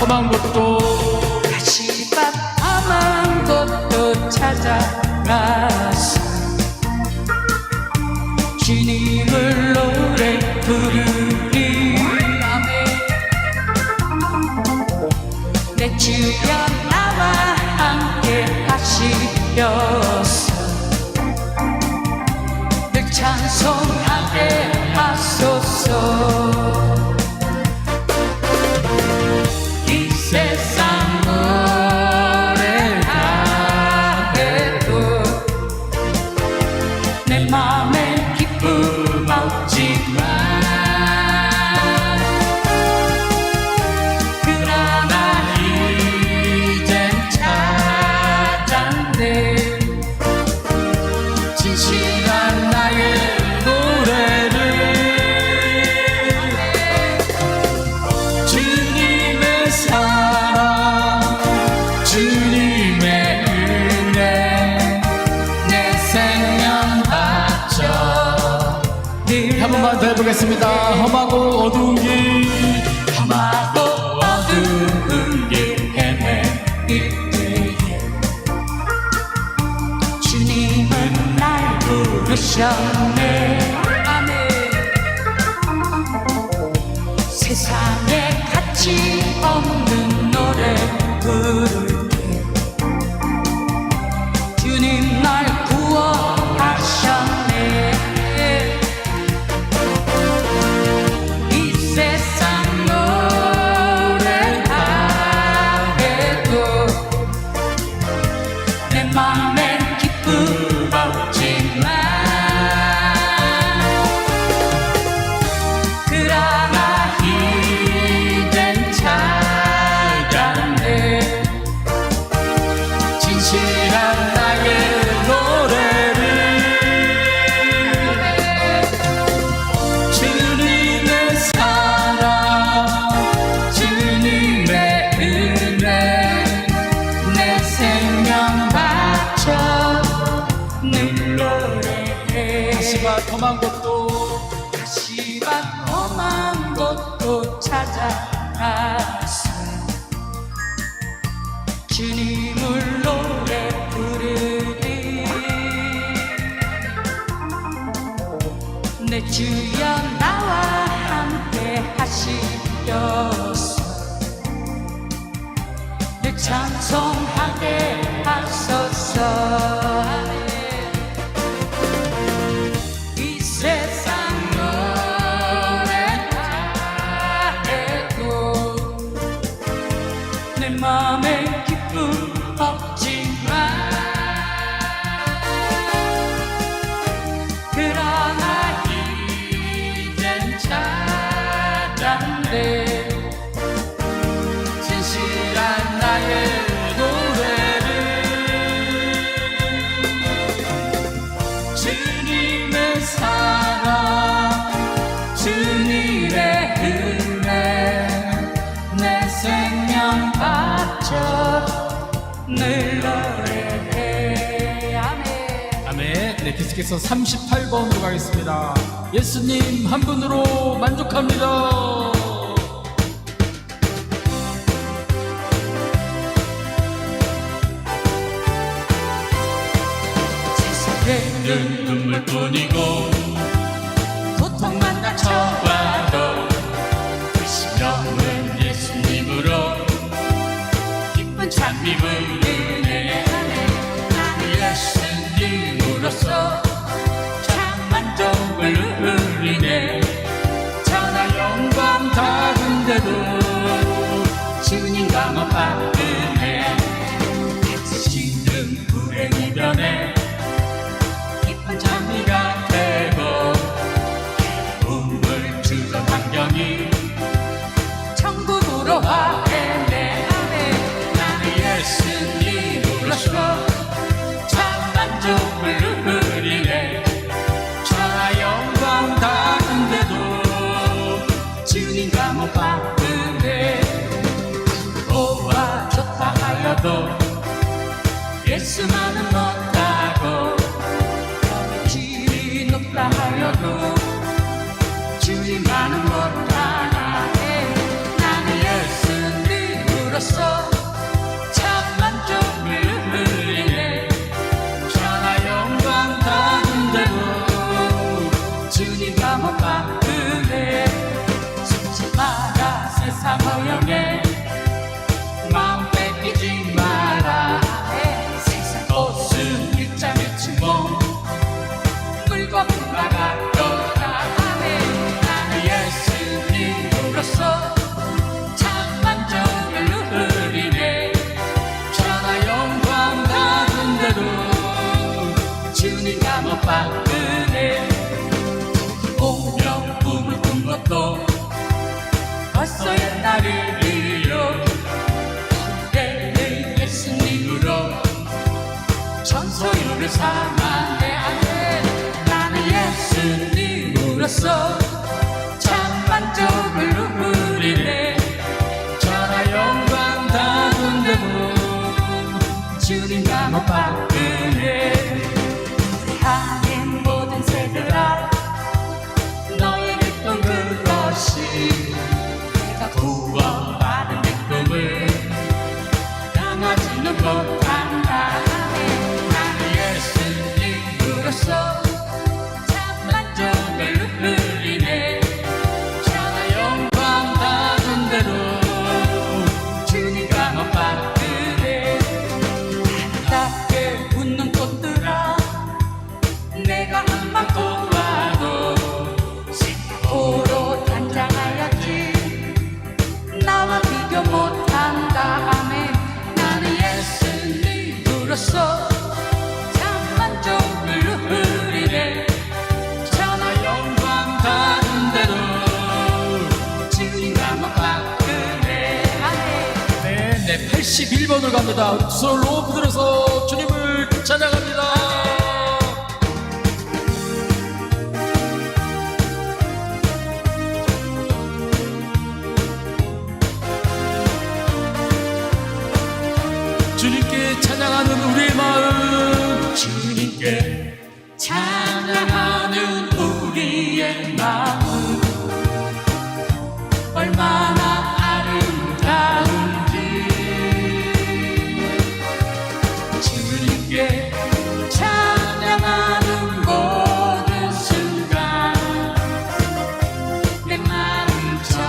험한 곳도 가시밭 험한 곳도 찾아가서 주님을 노래 부르리. 내 주여 나와 함께 하시려서 늘 찬송하게 하소서. 이 세상 노래가 해도 내 맘에 기쁨 없지만 그러나 이젠 찾았네 진실한 나의 노래를. 주님의 사랑 주님의 은혜 내 생명 바쳐 늘. 한 번만 더 해보겠습니다. 험하고 어두운 길, 험하고 어두운 길 헤매일 때에 주님은 날 부르셨네. 아멘. 세상에 가치 없는 노래 부를게 주님 날 구원하셨네. 이 세상 노래가 해도 내 맘엔 기쁨 없지만 그러나 이젠 찾았네 진실한 나의 노래를. 주님의 사랑 주님의 은혜 내 생명 바쳐 늘 노래해. 가시밭 험한 곳도 가시밭 험한 곳도 찾아가서 주님을 노래 부르리. 내 주여 나와 함께 하시려서 늘 찬송하게 하소서. 이 세상 노래가 해도 내 맘에 기쁨 없지만 그러나 이젠 찾았네 진실한 나의 노래를. 주님의 사랑 주님의 은혜 내 생명 바쳐 늘 노래해. 아멘. 아멘. 네, 계속해서 38번으로 가겠습니다. 예수님 한 분으로 만족합니다. 세상에는 눈물뿐이고 고통만 다쳐와도 십명은 예수님으로 기쁜 찬미를 은혜 안에 나는 예수님으로서 참 만족을 누리네. 천하 영광 닿은데도 주님과 못 받으네. 애쓰시는 불행 이변에 기쁜 찬미가 되고 우물 주전 환경이 천국으로 와해내. 나는 예수님으로서 참 만족을 누리네. 천하 영광 닿은데도 주님과 못 받으네. 보아 좋다 하여도 예수만은 못하고 질이 높다 하여도 주님만은 못하나 해. 나는 예수님 바쁘네 숨지 마라 세상 허영에 마음 뺏기지 마라 세상 꽃은 일장일치 뭐 물고 금가가 떠나가네 나는 예수님으로서 참 만족을 누리네 천하 영광 받은데도 주님과 못 바꾸네 운명 꿈을 꾼 것도 벌써 옛날이요 그때는 예수님으로 전소유를 삼았네 나는 예수님으로서 참 만족을 누리네 천하 영광 다운데도 주님과 못 바꾸네 우리 향해 모든 새들아 너의 기쁨 그것이 내가 구원받은 기쁨을 당하지는 못한다 나는 예수님으로서 참 만족을 누리네 천하 영광 받은 대로 주님과 못 바꾸네 아름답게 웃는 꽃들아 내가 한번 보아도 시포로 단장하였지 나와 비교 못한다 아멘 나는 예수님으로서 참 만족을 누리네 천하 영광 받은 대로 주님과 못 바꾸네 네, 81번을 갑니다. 손을 높이 들어서 주님을 찬양합니다. 주님께 찬양하는 우리의 마음 주님께 찬양하는 우리의 마음 얼마나 아름다운지 주님께 찬양하는 모든 순간 내 마음 저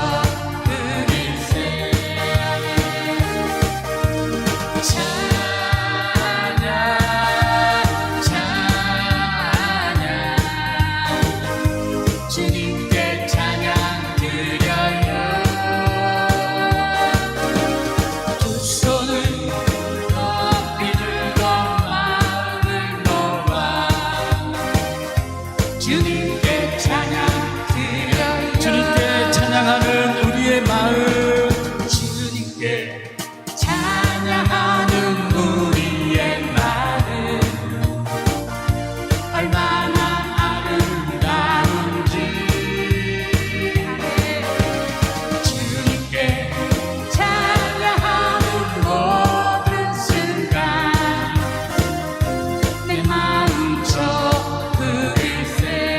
그리세 주님께 찬양 드려요 두 손을 높이 들고 마음을 모아 주님께 찬양 드려요 주님께 찬양하는 우리의 마음 주님께 찬양하는 우리의 마음 얼마나 아름다운지 주님께 찬양하는 모든 순간 내 마음 저 그리세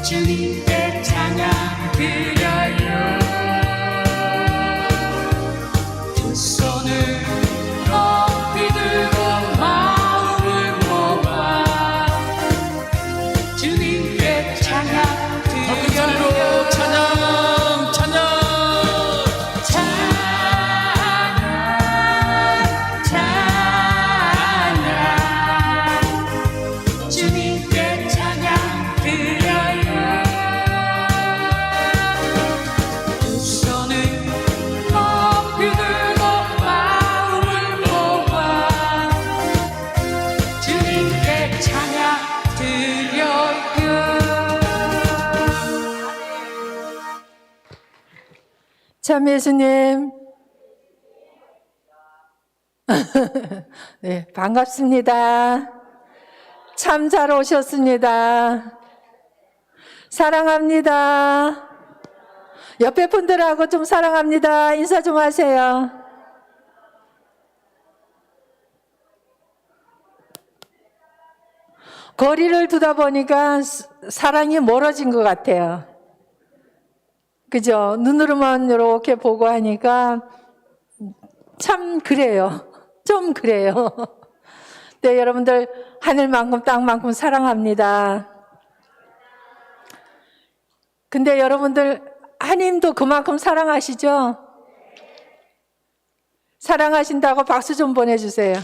주님께 찬양 드려요 두 손을 높이 들고 마음을 모아 주님께 찬양 더 큰 소리로 드려요 찬양 찬양 찬양 주님께 찬양 드려요 두 손을 높이 들고 마음을 모아 주님께 찬양 드려요 참 예수님. 네, 반갑습니다. 참 잘 오셨습니다. 사랑합니다. 옆에 분들하고 좀 사랑합니다. 인사 좀 하세요. 거리를 두다 보니까 사랑이 멀어진 것 같아요. 그죠? 눈으로만 이렇게 보고 하니까 참 그래요. 좀 그래요. 네, 여러분들 하늘만큼 땅만큼 사랑합니다. 근데 여러분들 하나님도 그만큼 사랑하시죠? 사랑하신다고 박수 좀 보내주세요.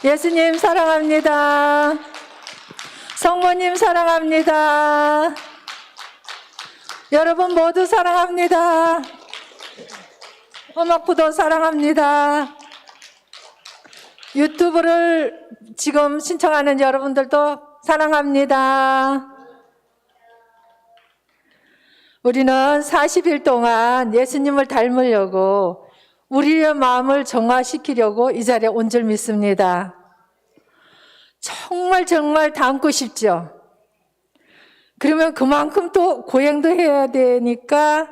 예수님 사랑합니다. 성모님 사랑합니다. 여러분 모두 사랑합니다. 음악부도 사랑합니다. 유튜브를 지금 신청하는 여러분들도 사랑합니다. 우리는 40일 동안 예수님을 닮으려고 우리의 마음을 정화시키려고 이 자리에 온 줄 믿습니다. 정말 정말 닮고 싶죠? 그러면 그만큼 또 고행도 해야 되니까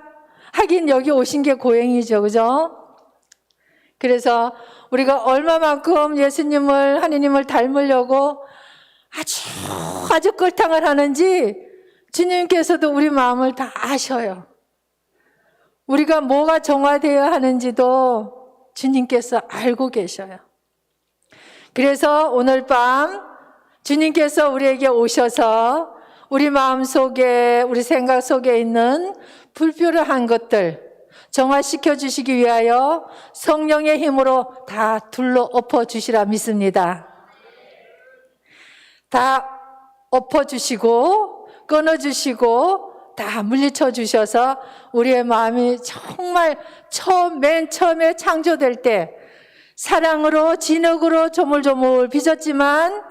하긴 여기 오신 게 고행이죠. 그죠? 그래서 우리가 얼마만큼 예수님을, 하느님을 닮으려고 아주 끌탕을 하는지 주님께서도 우리 마음을 다 아셔요. 우리가 뭐가 정화되어야 하는지도 주님께서 알고 계셔요. 그래서 오늘 밤 주님께서 우리에게 오셔서 우리 마음 속에, 우리 생각 속에 있는 불필요한 것들 정화시켜 주시기 위하여 성령의 힘으로 다 둘러엎어 주시라 믿습니다. 다 엎어주시고 끊어주시고 다 물리쳐 주셔서 우리의 마음이 정말 맨 처음에 창조될 때 사랑으로 진흙으로 조물조물 빚었지만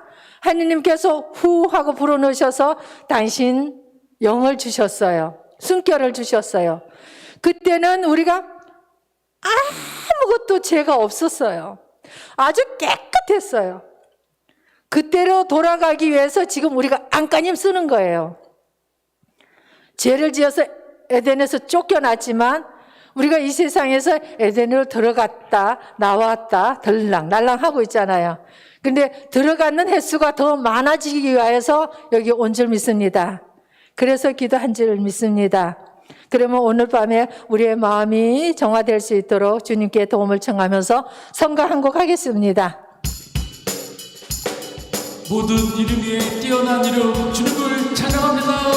하느님께서 후 하고 불어넣으셔서 당신 영을 주셨어요. 숨결을 주셨어요. 그때는 우리가 아무것도 죄가 없었어요. 아주 깨끗했어요. 그때로 돌아가기 위해서 지금 우리가 안간힘 쓰는 거예요. 죄를 지어서 에덴에서 쫓겨났지만 우리가 이 세상에서 에덴으로 들어갔다 나왔다 들랑날랑 하고 있잖아요. 근데 들어가는 횟수가 더 많아지기 위해서 여기 온 줄 믿습니다. 그래서 기도한 줄 믿습니다. 그러면 오늘 밤에 우리의 마음이 정화될 수 있도록 주님께 도움을 청하면서 성가 한 곡 하겠습니다. 모든 이름 위에 뛰어난 이름 주님을 찬양합니다.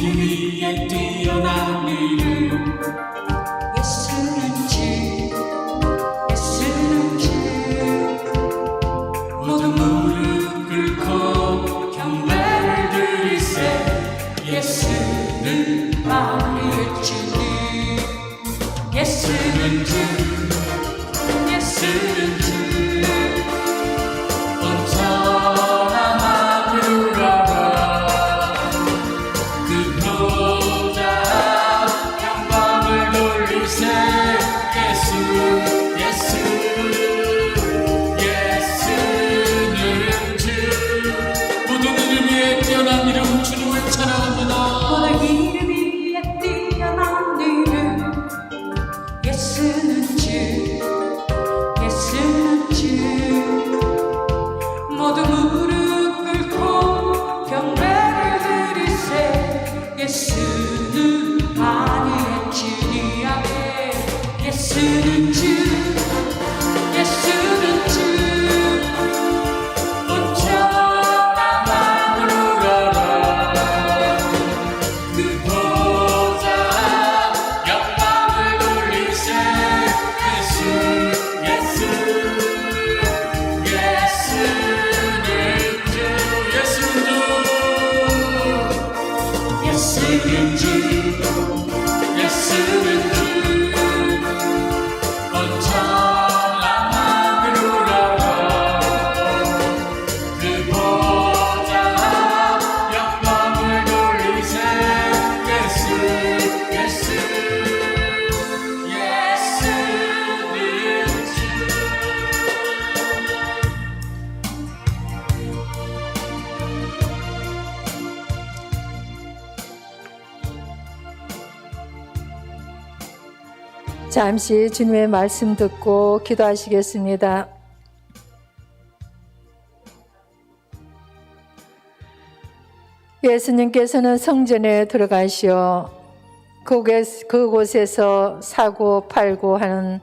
이름 위에 뛰어난 이름 예수는 주, 예수는 주. 모든 무릎 꿇고 경배를 드리세. 예수는 나의 주님. 예수는 주, 예수는 주. 온천한 하늘나라 그 보좌 영광을 돌리세. 예수는 주. 모든 이름 위에 뛰어난 이름 주님을 찬양합니다. 모든 이름 위에 뛰어난 이름 예수는 주, 예수는 주. 모두 무릎 꿇고 경배를 드리세. 예수는 만유의 주님 앞에. 예수는 주, 예수는 주. 온천한 하늘나라 그 보좌 영광을 돌리세. 예수는 주. 예수는 주. 온천한 하늘나라 그 보좌 영광을 돌리세. 예수는 주. 잠시 주님의 말씀 듣고 기도하시겠습니다. 예수님께서는 성전에 들어가시어 그곳에서 사고 팔고 하는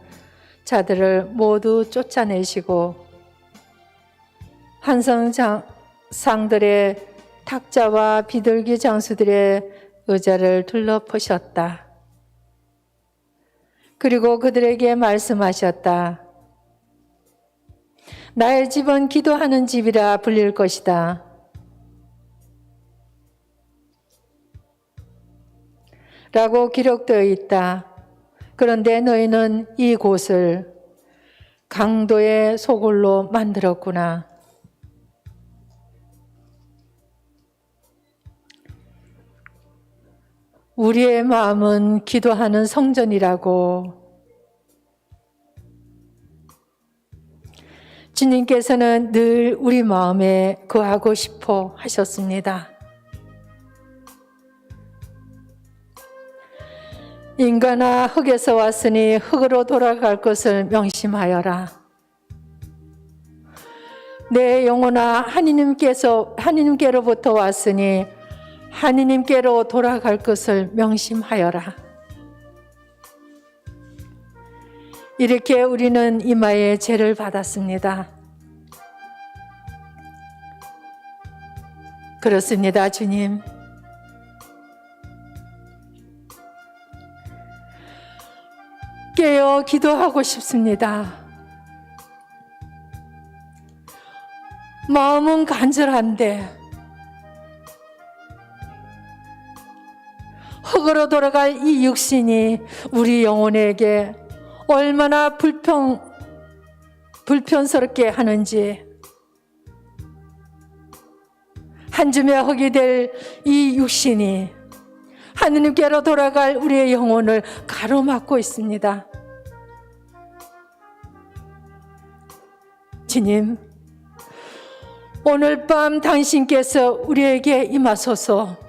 자들을 모두 쫓아내시고 한성상들의 탁자와 비둘기 장수들의 의자를 둘러보셨다. 그리고 그들에게 말씀하셨다. 나의 집은 기도하는 집이라 불릴 것이다. 라고 기록되어 있다. 그런데 너희는 이 곳을 강도의 소굴로 만들었구나. 우리의 마음은 기도하는 성전이라고 주님께서는 늘 우리 마음에 거하고 싶어 하셨습니다. 인간아 흙에서 왔으니 흙으로 돌아갈 것을 명심하여라. 내 영혼아 하나님께로부터 왔으니 하나님께로 돌아갈 것을 명심하여라. 이렇게 우리는 이마에 죄를 받았습니다. 그렇습니다, 주님. 깨어 기도하고 싶습니다. 마음은 간절한데 흙으로 돌아갈 이 육신이 우리 영혼에게 얼마나 불편스럽게 하는지, 한 줌의 흙이 될 이 육신이 하느님께로 돌아갈 우리의 영혼을 가로막고 있습니다. 주님, 오늘 밤 당신께서 우리에게 임하소서.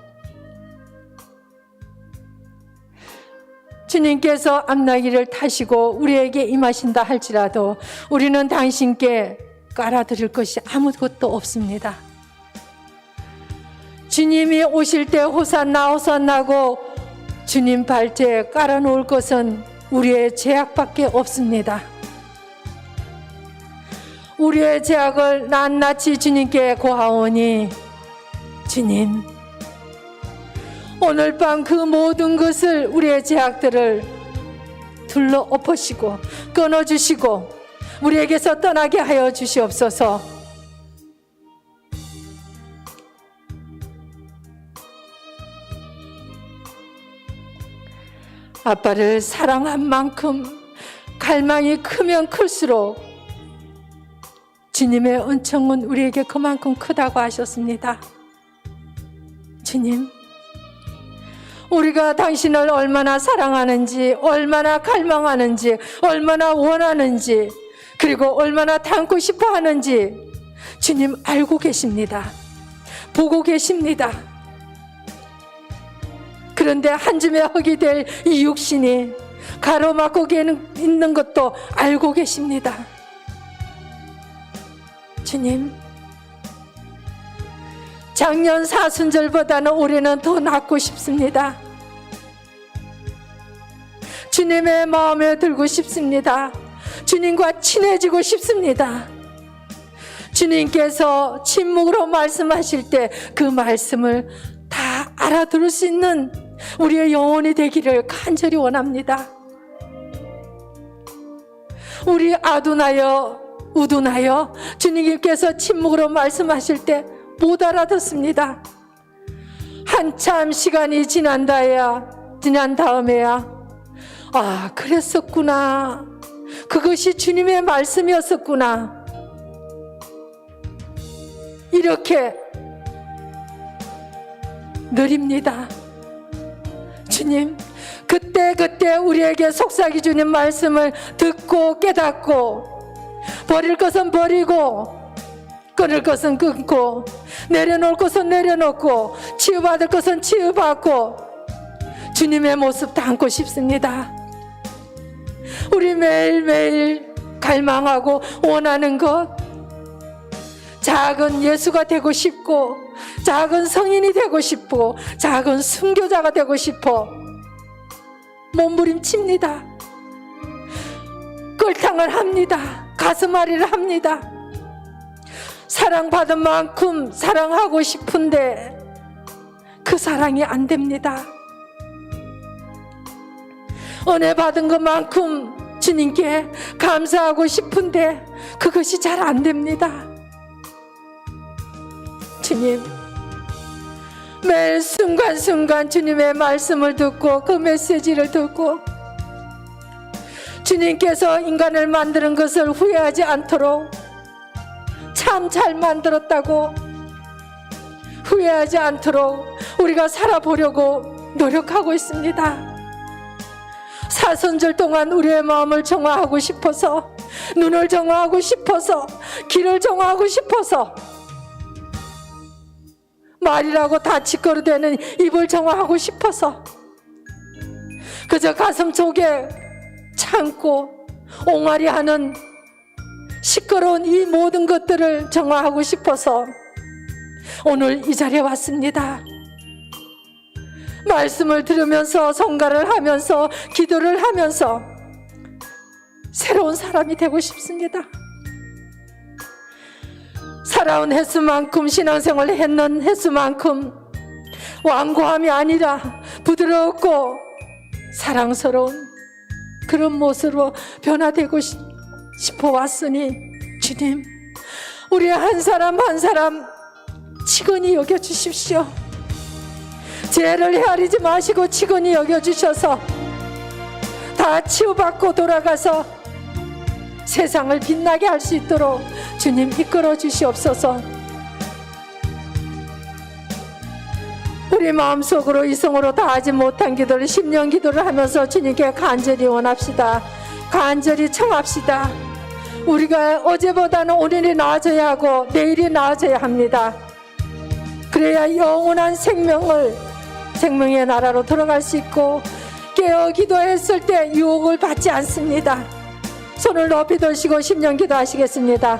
주님께서 암나귀를 타시고 우리에게 임하신다 할지라도 우리는 당신께 깔아드릴 것이 아무것도 없습니다. 주님이 오실 때 호산나 호산나고 주님 발제에 깔아놓을 것은 우리의 죄악밖에 없습니다. 우리의 죄악을 낱낱이 주님께 고하오니 주님, 오늘 밤 그 모든 것을 우리의 죄악들을 둘러 엎으시고 끊어주시고 우리에게서 떠나게 하여 주시옵소서. 아빠를 사랑한 만큼 갈망이 크면 클수록 주님의 은총은 우리에게 그만큼 크다고 하셨습니다. 주님, 우리가 당신을 얼마나 사랑하는지, 얼마나 갈망하는지, 얼마나 원하는지, 그리고 얼마나 닮고 싶어 하는지 주님 알고 계십니다. 보고 계십니다. 그런데 한 줌의 흙이 될 이 육신이 가로막고 있는 것도 알고 계십니다. 주님, 작년 사순절보다는 올해는 더 낫고 싶습니다. 주님의 마음에 들고 싶습니다. 주님과 친해지고 싶습니다. 주님께서 침묵으로 말씀하실 때 그 말씀을 다 알아들을 수 있는 우리의 영혼이 되기를 간절히 원합니다. 우리 아두나여 우두나여 주님께서 침묵으로 말씀하실 때 못 알아듣습니다. 한참 시간이 지난 다음에야 아, 그랬었구나, 그것이 주님의 말씀이었었구나, 이렇게 느립니다. 주님, 그때 우리에게 속삭이 주는 말씀을 듣고 깨닫고 버릴 것은 버리고 끊을 것은 끊고 내려놓을 것은 내려놓고 치유받을 것은 치유받고 주님의 모습 담고 싶습니다. 우리 매일매일 갈망하고 원하는 것, 작은 예수가 되고 싶고, 작은 성인이 되고 싶고, 작은 순교자가 되고 싶어 몸부림칩니다. 끌탕을 합니다. 가슴앓이를 합니다. 사랑받은 만큼 사랑하고 싶은데 그 사랑이 안 됩니다. 은혜 받은 것만큼 주님께 감사하고 싶은데 그것이 잘 안 됩니다. 주님, 매일 순간순간 주님의 말씀을 듣고 그 메시지를 듣고 주님께서 인간을 만드는 것을 후회하지 않도록 참 잘 만들었다고 후회하지 않도록 우리가 살아보려고 노력하고 있습니다. 사순절 동안 우리의 마음을 정화하고 싶어서, 눈을 정화하고 싶어서, 귀를 정화하고 싶어서, 말이라고 다 짓거려대는 입을 정화하고 싶어서 그저 가슴 속에 참고 옹알이하는 시끄러운 이 모든 것들을 정화하고 싶어서 오늘 이 자리에 왔습니다. 말씀을 들으면서 성가를 하면서 기도를 하면서 새로운 사람이 되고 싶습니다. 살아온 횟수만큼, 신앙생활을 했는 횟수만큼 완고함이 아니라 부드럽고 사랑스러운 그런 모습으로 변화되고 싶어 왔으니 주님, 우리 한 사람 한 사람 치근히 여겨주십시오. 죄를 헤아리지 마시고 치근히 여겨주셔서 다 치유받고 돌아가서 세상을 빛나게 할 수 있도록 주님 이끌어 주시옵소서. 우리 마음속으로 이성으로 다하지 못한 기도를 10년 기도를 하면서 주님께 간절히 원합시다. 간절히 청합시다. 우리가 어제보다는 오늘이 나아져야 하고 내일이 나아져야 합니다. 그래야 영원한 생명의 나라로 들어갈 수 있고 깨어 기도했을 때 유혹을 받지 않습니다. 손을 높이 드시고 10년 기도하시겠습니다.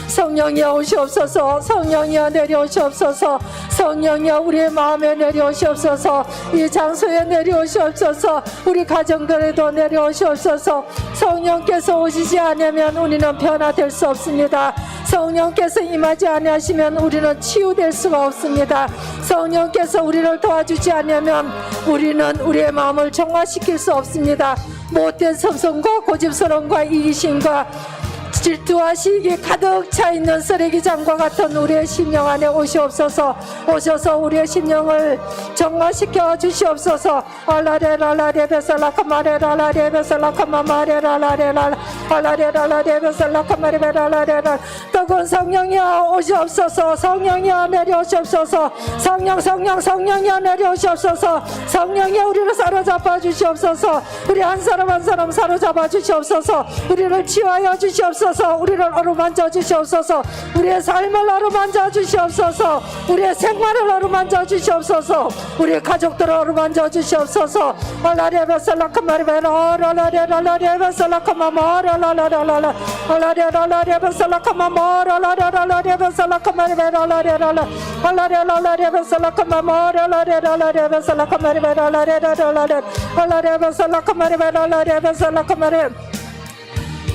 성령이여 오시옵소서. 성령이여 내려오시옵소서. 성령이여 우리의 마음에 내려오시옵소서. 이 장소에 내려오시옵소서. 우리 가정들에도 내려오시옵소서. 성령께서 오시지 않으면 우리는 변화될 수 없습니다. 성령께서 임하지 아니하시면 우리는 치유될 수가 없습니다. 성령께서 우리를 도와주지 않으면 우리는 우리의 마음을 정화시킬 수 없습니다. 못된 섭성과 고집스러움과 이기심과 질투와 시기 가득 차 있는 쓰레기장과 같은 우리의 심령 안에 오시옵소서. 오셔서 우리의 심령을 정화시켜 주시옵소서. 뜨거운 성령이여 오시옵소서. 성령이여 내려오시옵소서. 성령이여 내려오시옵소서. 성령이여 우리를 사로잡아 주시옵소서. 우리 한 사람 한 사람 사로잡아 주시옵소서. 우리를 치유하여 주시옵소서. 우리를 어루만져 주시옵소서. 우리의 삶을 어루만져 주시옵소서. 우리의 생활을 어루만져 주시옵소서. 우리의 가족들을 어루만져 주시옵소서.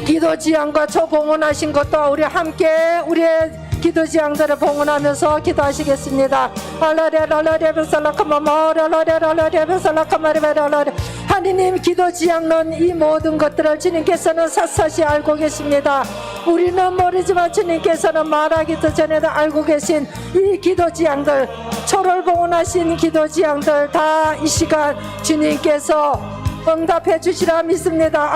기도지향과 초봉헌하신 것도 우리 함께 우리의 기도지향들을 봉헌하면서 기도하시겠습니다. 하느님, 기도지향은 이 모든 것들을 주님께서는 샅샅이 알고 계십니다. 우리는 모르지만 주님께서는 말하기도 전에도 알고 계신 이 기도지향들, 초를 봉헌하신 기도지향들 다 이 시간 주님께서 응답해 주시라 믿습니다.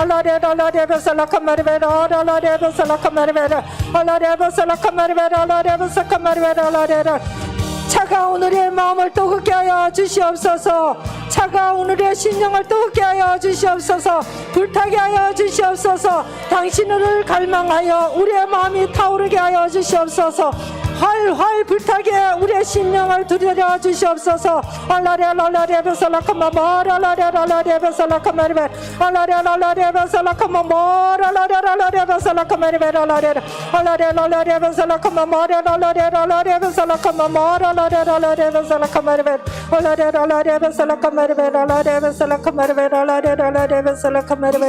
차가운 우리의 마음을 뜨겁게 하여 주시옵소서. 차가운 우리의 심령을 뜨겁게 하여 주시옵소서. 불타게 하여 주시옵소서. 당신을 갈망하여 우리의 마음이 타오르게 하여 주시옵소서. 활활 불타게 우리의 심령을 두드려 주시옵소서. 알라레 베살라카마 마라라레 베살라카마리베 알라레 베살라카마 마라라레 베살라카마리베 알라레 베살라카마 마라라레 베살라카마 마라라레 베살라카마리베 알라레 베살라카마리베 알라레 베살라카마리베 알라레 베살라카마리베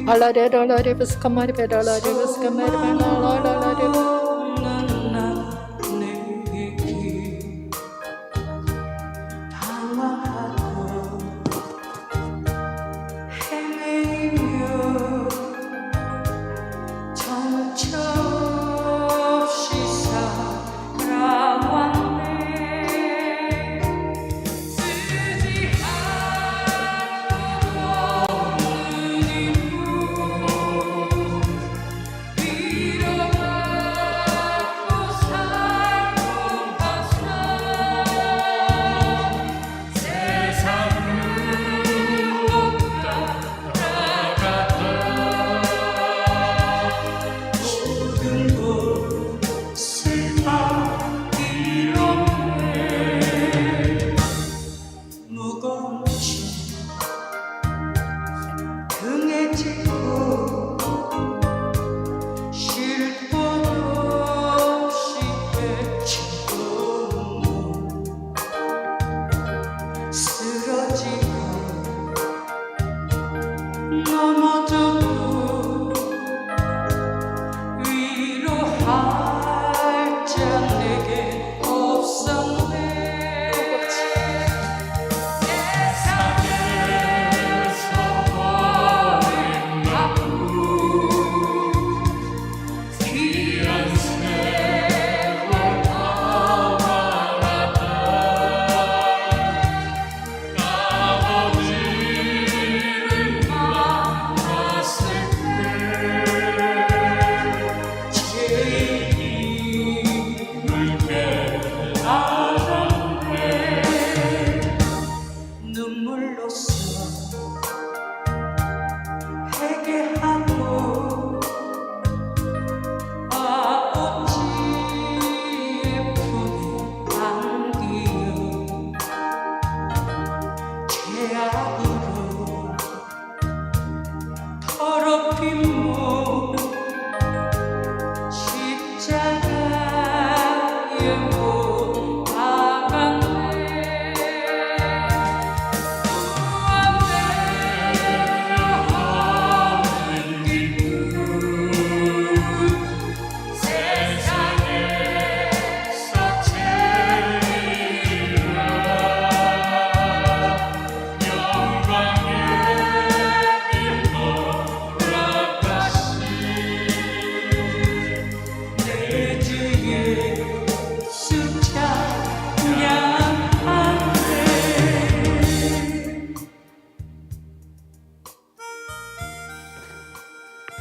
알라레 베살카마리베 알라레 베살카마리베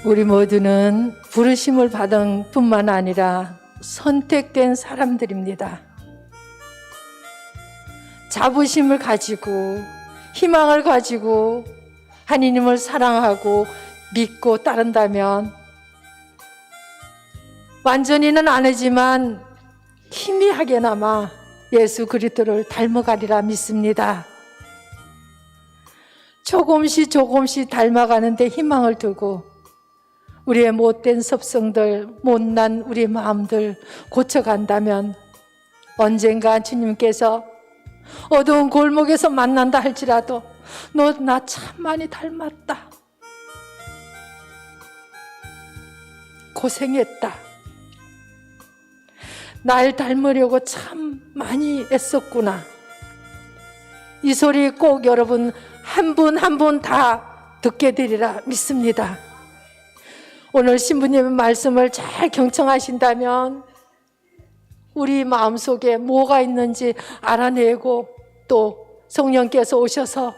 우리 모두는 부르심을 받은 뿐만 아니라 선택된 사람들입니다. 자부심을 가지고 희망을 가지고 하나님을 사랑하고 믿고 따른다면 완전히는 아니지만 희미하게나마 예수 그리스도를 닮아가리라 믿습니다. 조금씩 닮아가는데 희망을 두고 우리의 못된 습성들, 못난 우리 마음들 고쳐간다면 언젠가 주님께서 어두운 골목에서 만난다 할지라도 너 나 참 많이 닮았다. 고생했다. 날 닮으려고 참 많이 애썼구나. 이 소리 꼭 여러분 한 분 한 분 다 듣게 되리라 믿습니다. 오늘 신부님의 말씀을 잘 경청하신다면 우리 마음속에 뭐가 있는지 알아내고 또 성령께서 오셔서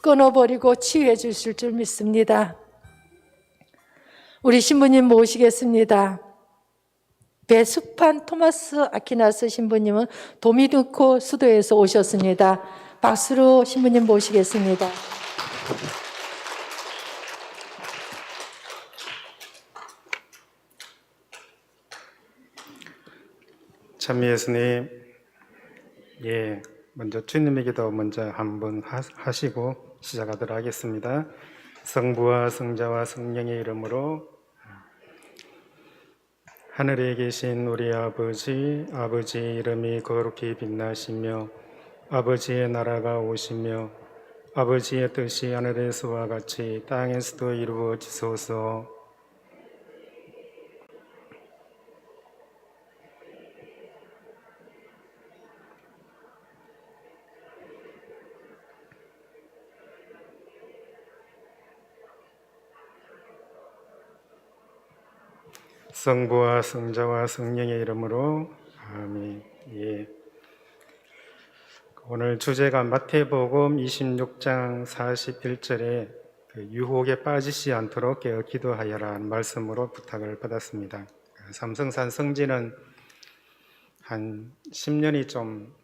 끊어버리고 치유해 주실 줄 믿습니다. 우리 신부님 모시겠습니다. 베수판 토마스 아퀴나스 신부님은 도미니코 수도에서 오셨습니다. 박수로 신부님 모시겠습니다. 찬미 예수님, 예, 먼저 주님의 기도 먼저 한번 하시고 시작하도록 하겠습니다. 성부와 성자와 성령의 이름으로. 하늘에 계신 우리 아버지, 아버지 이름이 거룩히 빛나시며 아버지의 나라가 오시며 아버지의 뜻이 하늘에서와 같이 땅에서도 이루어지소서. 성부와 성자와 성령의 이름으로. 아멘. 예. 오늘 주제가 마태복음 26장 41절에 유혹에 빠지지 않도록 깨어 기도하여라는 말씀으로 부탁을 받았습니다. 삼성산 성지는 한 10년이 좀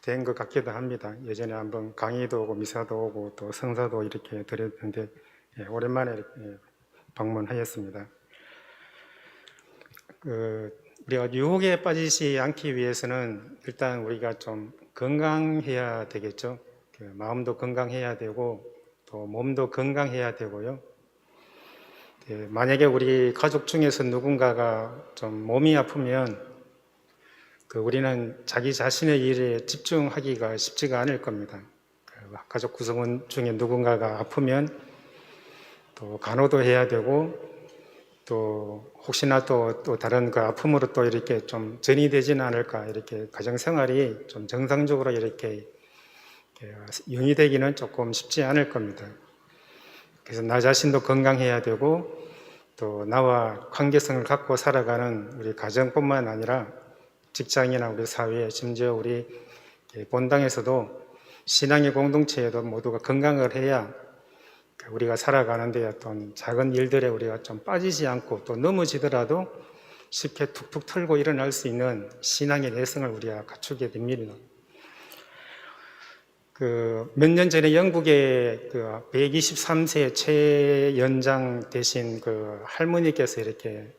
된 것 같기도 합니다. 예전에 한번 강의도 오고 미사도 오고 또 성사도 이렇게 드렸는데 오랜만에 이렇게 방문하였습니다. 우리가 유혹에 빠지지 않기 위해서는 일단 우리가 좀 건강해야 되겠죠. 마음도 건강해야 되고 또 몸도 건강해야 되고요. 만약에 우리 가족 중에서 누군가가 좀 몸이 아프면 우리는 자기 자신의 일에 집중하기가 쉽지가 않을 겁니다. 가족 구성원 중에 누군가가 아프면 또 간호도 해야 되고 또 혹시나 또 다른 그 아픔으로 또 이렇게 좀 전이 되지는 않을까, 이렇게 가정생활이 좀 정상적으로 이렇게 영위되기는 조금 쉽지 않을 겁니다. 그래서 나 자신도 건강해야 되고 또 나와 관계성을 갖고 살아가는 우리 가정뿐만 아니라 직장이나 우리 사회, 심지어 우리 본당에서도 신앙의 공동체에도 모두가 건강을 해야 우리가 살아가는 데 어떤 작은 일들에 우리가 좀 빠지지 않고 또 넘어지더라도 쉽게 툭툭 털고 일어날 수 있는 신앙의 내성을 우리가 갖추게 됩니다. 몇 년 전에 영국의 123세 최연장 되신 할머니께서 이렇게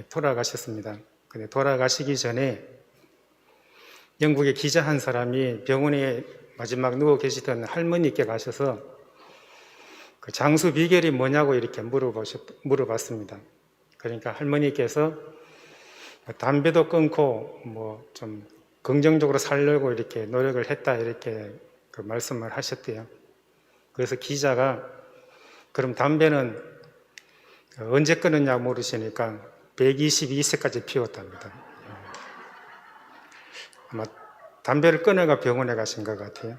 돌아가셨습니다. 근데 돌아가시기 전에 영국의 기자 한 사람이 병원에 마지막 누워 계시던 할머니께 가셔서 장수 비결이 뭐냐고 이렇게 물어봤습니다. 그러니까 할머니께서 담배도 끊고 좀 긍정적으로 살려고 이렇게 노력을 했다, 이렇게 말씀을 하셨대요. 그래서 기자가 그럼 담배는 언제 끊었냐고 물으시니까 122세까지 피웠답니다. 아마 담배를 끊어가 병원에 가신 것 같아요.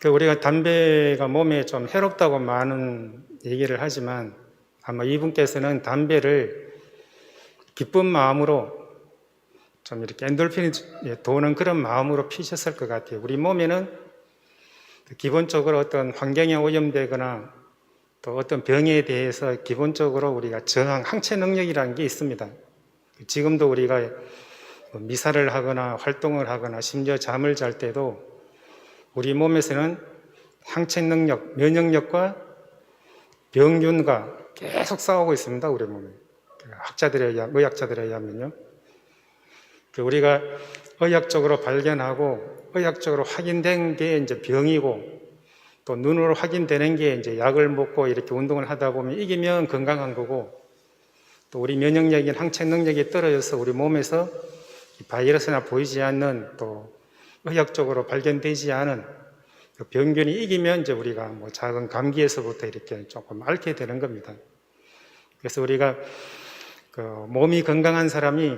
우리가 담배가 몸에 좀 해롭다고 많은 얘기를 하지만 아마 이분께서는 담배를 기쁜 마음으로 좀 이렇게 엔돌핀이 도는 그런 마음으로 피셨을 것 같아요. 우리 몸에는 기본적으로 어떤 환경에 오염되거나 또 어떤 병에 대해서 기본적으로 우리가 항체 능력이라는 게 있습니다. 지금도 우리가 미사를 하거나 활동을 하거나 심지어 잠을 잘 때도 우리 몸에서는 항체 능력, 면역력과 병균과 계속 싸우고 있습니다. 우리 몸에. 의학자들에 의하면요. 우리가 의학적으로 발견하고 의학적으로 확인된 게 이제 병이고 또 눈으로 확인되는 게 이제 약을 먹고 이렇게 운동을 하다 보면 이기면 건강한 거고 또 우리 면역력인 항체 능력이 떨어져서 우리 몸에서 바이러스나 보이지 않는 또 의학적으로 발견되지 않은 병균이 이기면 이제 우리가 작은 감기에서부터 이렇게 조금 앓게 되는 겁니다. 그래서 우리가 몸이 건강한 사람이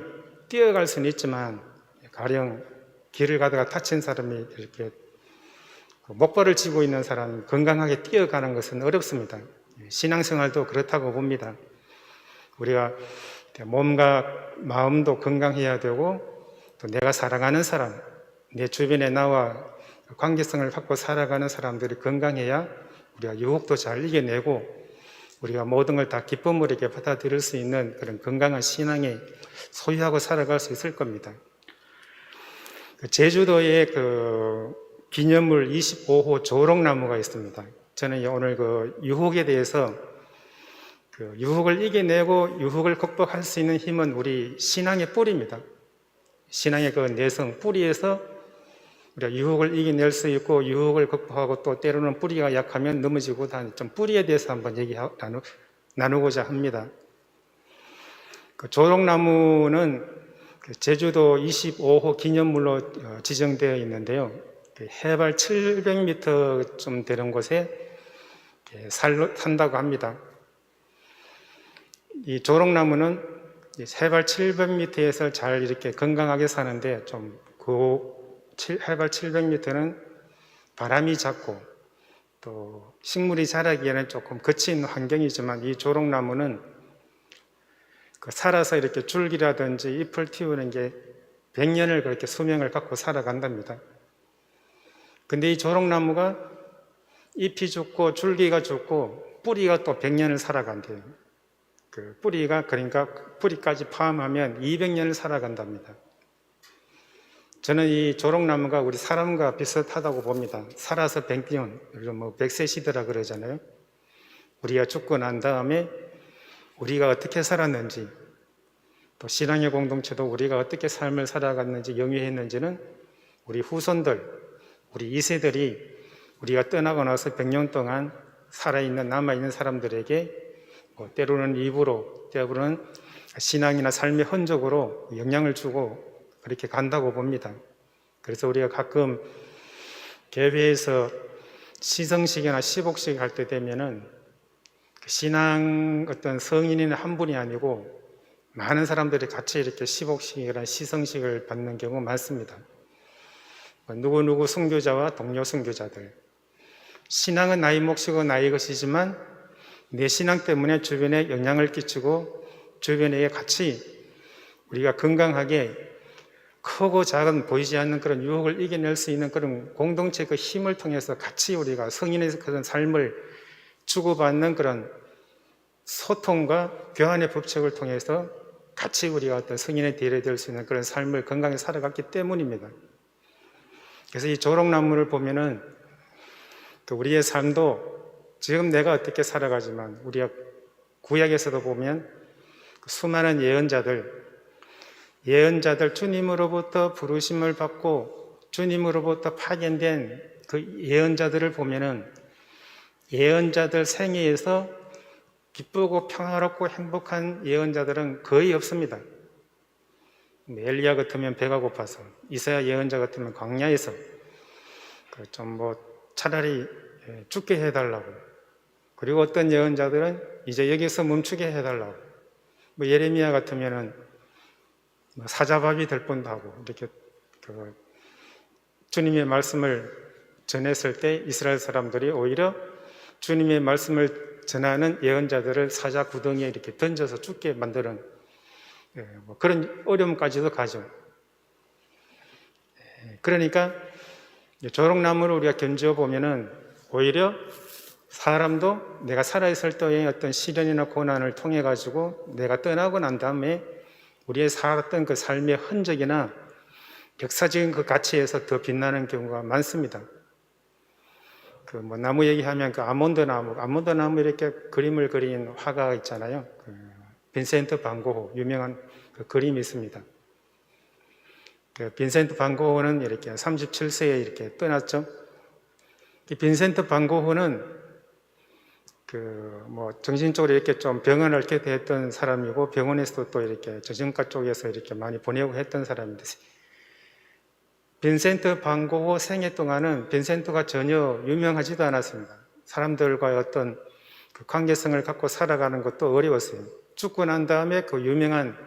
뛰어갈 수는 있지만 가령 길을 가다가 다친 사람이 이렇게 목발을 쥐고 있는 사람이 건강하게 뛰어가는 것은 어렵습니다. 신앙생활도 그렇다고 봅니다. 우리가 몸과 마음도 건강해야 되고 또 내가 사랑하는 사람, 내 주변에 나와 관계성을 갖고 살아가는 사람들이 건강해야 우리가 유혹도 잘 이겨내고 우리가 모든 걸 다 기쁨으로 이렇게 받아들일 수 있는 그런 건강한 신앙에 소유하고 살아갈 수 있을 겁니다. 제주도에 기념물 25호 조롱나무가 있습니다. 저는 오늘 그 유혹에 대해서 그 유혹을 이겨내고 유혹을 극복할 수 있는 힘은 우리 신앙의 뿌리입니다. 신앙의 그 내성, 뿌리에서 우리가 유혹을 이겨낼 수 있고 유혹을 극복하고 또 때로는 뿌리가 약하면 넘어지고 좀 뿌리에 대해서 한번 나누고자 합니다. 그 조롱나무는 제주도 25호 기념물로 지정되어 있는데요. 해발 700m 좀 되는 곳에 산다고 합니다. 이 조롱나무는 해발 700m에서 잘 이렇게 건강하게 사는데 해발 700m는 바람이 작고 또 식물이 자라기에는 조금 거친 환경이지만 이 조롱나무는 살아서 이렇게 줄기라든지 잎을 틔우는 게 100년을 그렇게 수명을 갖고 살아간답니다. 근데 이 조롱나무가 잎이 죽고 줄기가 죽고 뿌리가 또 100년을 살아간대요. 그 뿌리가 그러니까 뿌리까지 포함하면 200년을 살아간답니다. 저는 이 조롱나무가 우리 사람과 비슷하다고 봅니다. 살아서 100년, 뭐 100세 시대라 그러잖아요. 우리가 죽고 난 다음에 우리가 어떻게 살았는지, 또 신앙의 공동체도 우리가 어떻게 삶을 살아갔는지, 영위했는지는 우리 후손들, 우리 2세들이 우리가 떠나고 나서 100년 동안 살아있는, 남아있는 사람들에게 때로는 입으로, 때로는 신앙이나 삶의 흔적으로 영향을 주고 그렇게 간다고 봅니다. 그래서 우리가 가끔 교회에서 시성식이나 시복식 할 때 되면은 신앙 어떤 성인인 한 분이 아니고 많은 사람들이 같이 이렇게 시복식이나 시성식을 받는 경우가 많습니다. 누구누구 선교자와 동료 선교자들. 신앙은 나의 몫이고 나의 것이지만 내 신앙 때문에 주변에 영향을 끼치고 주변에 같이 우리가 건강하게 크고 작은 보이지 않는 그런 유혹을 이겨낼 수 있는 그런 공동체 그 힘을 통해서 같이 우리가 성인의 그런 삶을 주고받는 그런 소통과 교환의 법칙을 통해서 같이 우리가 어떤 성인의 대를 될 수 있는 그런 삶을 건강히 살아갔기 때문입니다. 그래서 이 조롱나무를 보면은 우리의 삶도 지금 내가 어떻게 살아가지만 우리가 구약에서도 보면 수많은 예언자들 주님으로부터 부르심을 받고 주님으로부터 파견된 그 예언자들을 보면은 예언자들 생애에서 기쁘고 평화롭고 행복한 예언자들은 거의 없습니다. 엘리야 같으면 배가 고파서, 이사야 예언자 같으면 광야에서 좀 차라리 죽게 해달라고, 그리고 어떤 예언자들은 이제 여기서 멈추게 해달라고, 예레미야 같으면은 사자밥이 될 뻔도 하고, 이렇게 주님의 말씀을 전했을 때 이스라엘 사람들이 오히려 주님의 말씀을 전하는 예언자들을 사자 구덩이에 이렇게 던져서 죽게 만드는 그런 어려움까지도 가죠. 그러니까 조롱나무를 우리가 견지어 보면은 오히려 사람도 내가 살아있을 때의 어떤 시련이나 고난을 통해 가지고 내가 떠나고 난 다음에 우리의 살았던 그 삶의 흔적이나 역사적인 그 가치에서 더 빛나는 경우가 많습니다. 나무 얘기하면 아몬드 나무 이렇게 그림을 그린 화가 있잖아요. 빈센트 반 고흐 유명한 그 그림이 있습니다. 빈센트 반 고흐는 이렇게 37세에 이렇게 떠났죠. 빈센트 반 고흐는 정신적으로 이렇게 좀 병을 앓게 됐던 사람이고 병원에서도 또 이렇게 정신과 쪽에서 이렇게 많이 보내고 했던 사람인데, 빈센트 반 고흐 생애 동안은 빈센트가 전혀 유명하지도 않았습니다. 사람들과의 어떤 그 관계성을 갖고 살아가는 것도 어려웠어요. 죽고 난 다음에 그 유명한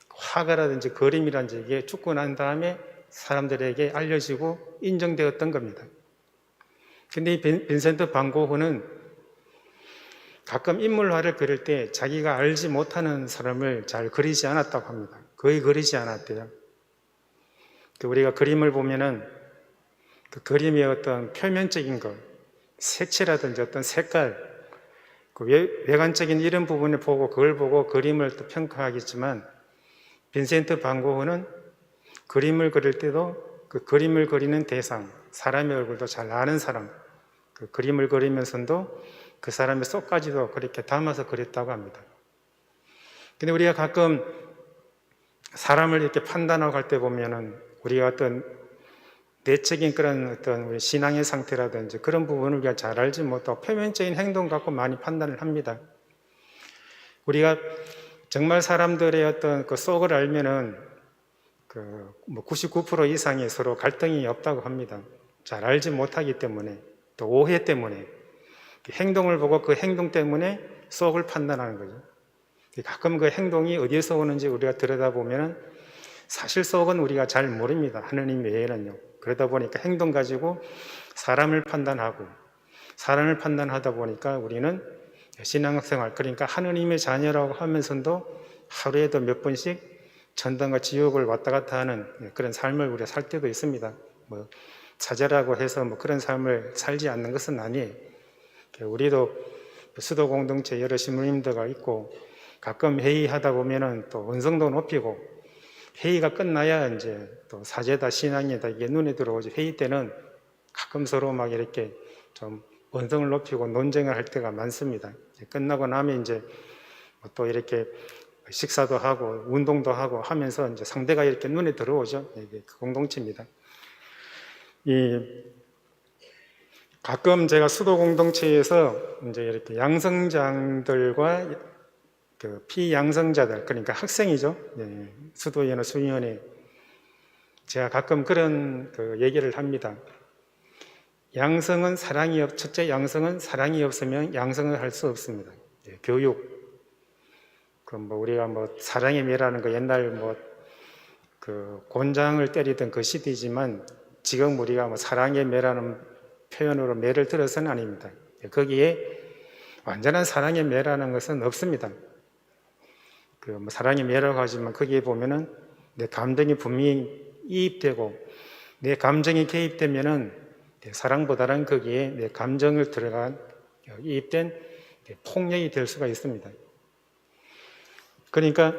화가라든지 그림이라든지 이게 죽고 난 다음에 사람들에게 알려지고 인정되었던 겁니다. 근데 이 빈센트 반 고흐는 가끔 인물화를 그릴 때 자기가 알지 못하는 사람을 잘 그리지 않았다고 합니다. 거의 그리지 않았대요. 우리가 그림을 보면은 그 그림의 어떤 표면적인 것, 색채라든지 어떤 색깔, 그 외관적인 이런 부분을 보고 그걸 보고 그림을 또 평가하겠지만, 빈센트 반 고흐는 그림을 그릴 때도 그 그림을 그리는 대상, 사람의 얼굴도 잘 아는 사람, 그 그림을 그리면서도 그 사람의 속까지도 그렇게 담아서 그렸다고 합니다. 근데 우리가 가끔 사람을 이렇게 판단하고 할 때 보면은 우리가 어떤 내적인 그런 어떤 우리 신앙의 상태라든지 그런 부분을 우리가 잘 알지 못하고 표면적인 행동 갖고 많이 판단을 합니다. 우리가 정말 사람들의 어떤 그 속을 알면은 그 99% 이상이 서로 갈등이 없다고 합니다. 잘 알지 못하기 때문에 또 오해 때문에 행동을 보고 그 행동 때문에 속을 판단하는 거죠. 가끔 그 행동이 어디에서 오는지 우리가 들여다보면은 사실 속은 우리가 잘 모릅니다. 하느님 외에는요. 그러다 보니까 행동 가지고 사람을 판단하고 사람을 판단하다 보니까 우리는 신앙생활, 그러니까 하느님의 자녀라고 하면서도 하루에도 몇 번씩 천당과 지옥을 왔다 갔다 하는 그런 삶을 우리가 살 때도 있습니다. 뭐 사제라고 해서 뭐 그런 삶을 살지 않는 것은 아니에요. 우리도 수도 공동체 여러 신부님들과 있고 가끔 회의하다 보면은 또 언성도 높이고 회의가 끝나야 이제 또 사제다 신앙이다 이게 눈에 들어오죠. 회의 때는 가끔 서로 막 이렇게 좀 언성을 높이고 논쟁을 할 때가 많습니다. 끝나고 나면 이제 또 이렇게 식사도 하고 운동도 하고 하면서 이제 상대가 이렇게 눈에 들어오죠. 이게 그 공동체입니다. 가끔 제가 수도 공동체에서 이제 이렇게 양성장들과 그 피양성자들, 그러니까 학생이죠. 수도위원회, 수위원회. 제가 가끔 그런 그 얘기를 합니다. 양성은 첫째 양성은 사랑이 없으면 양성을 할 수 없습니다. 교육. 뭐 우리가 뭐 사랑의 매라는 거 옛날 뭐 그 곤장을 때리던 그 시대지만 지금 우리가 뭐 사랑의 매라는 표현으로 매를 들어서는 아닙니다. 거기에 완전한 사랑의 매라는 것은 없습니다. 그 뭐 사랑의 매라고 하지만 거기에 보면은 내 감정이 분명히 이입되고 내 감정이 개입되면은 사랑보다는 거기에 내 감정을 들어간 이입된 폭력이 될 수가 있습니다. 그러니까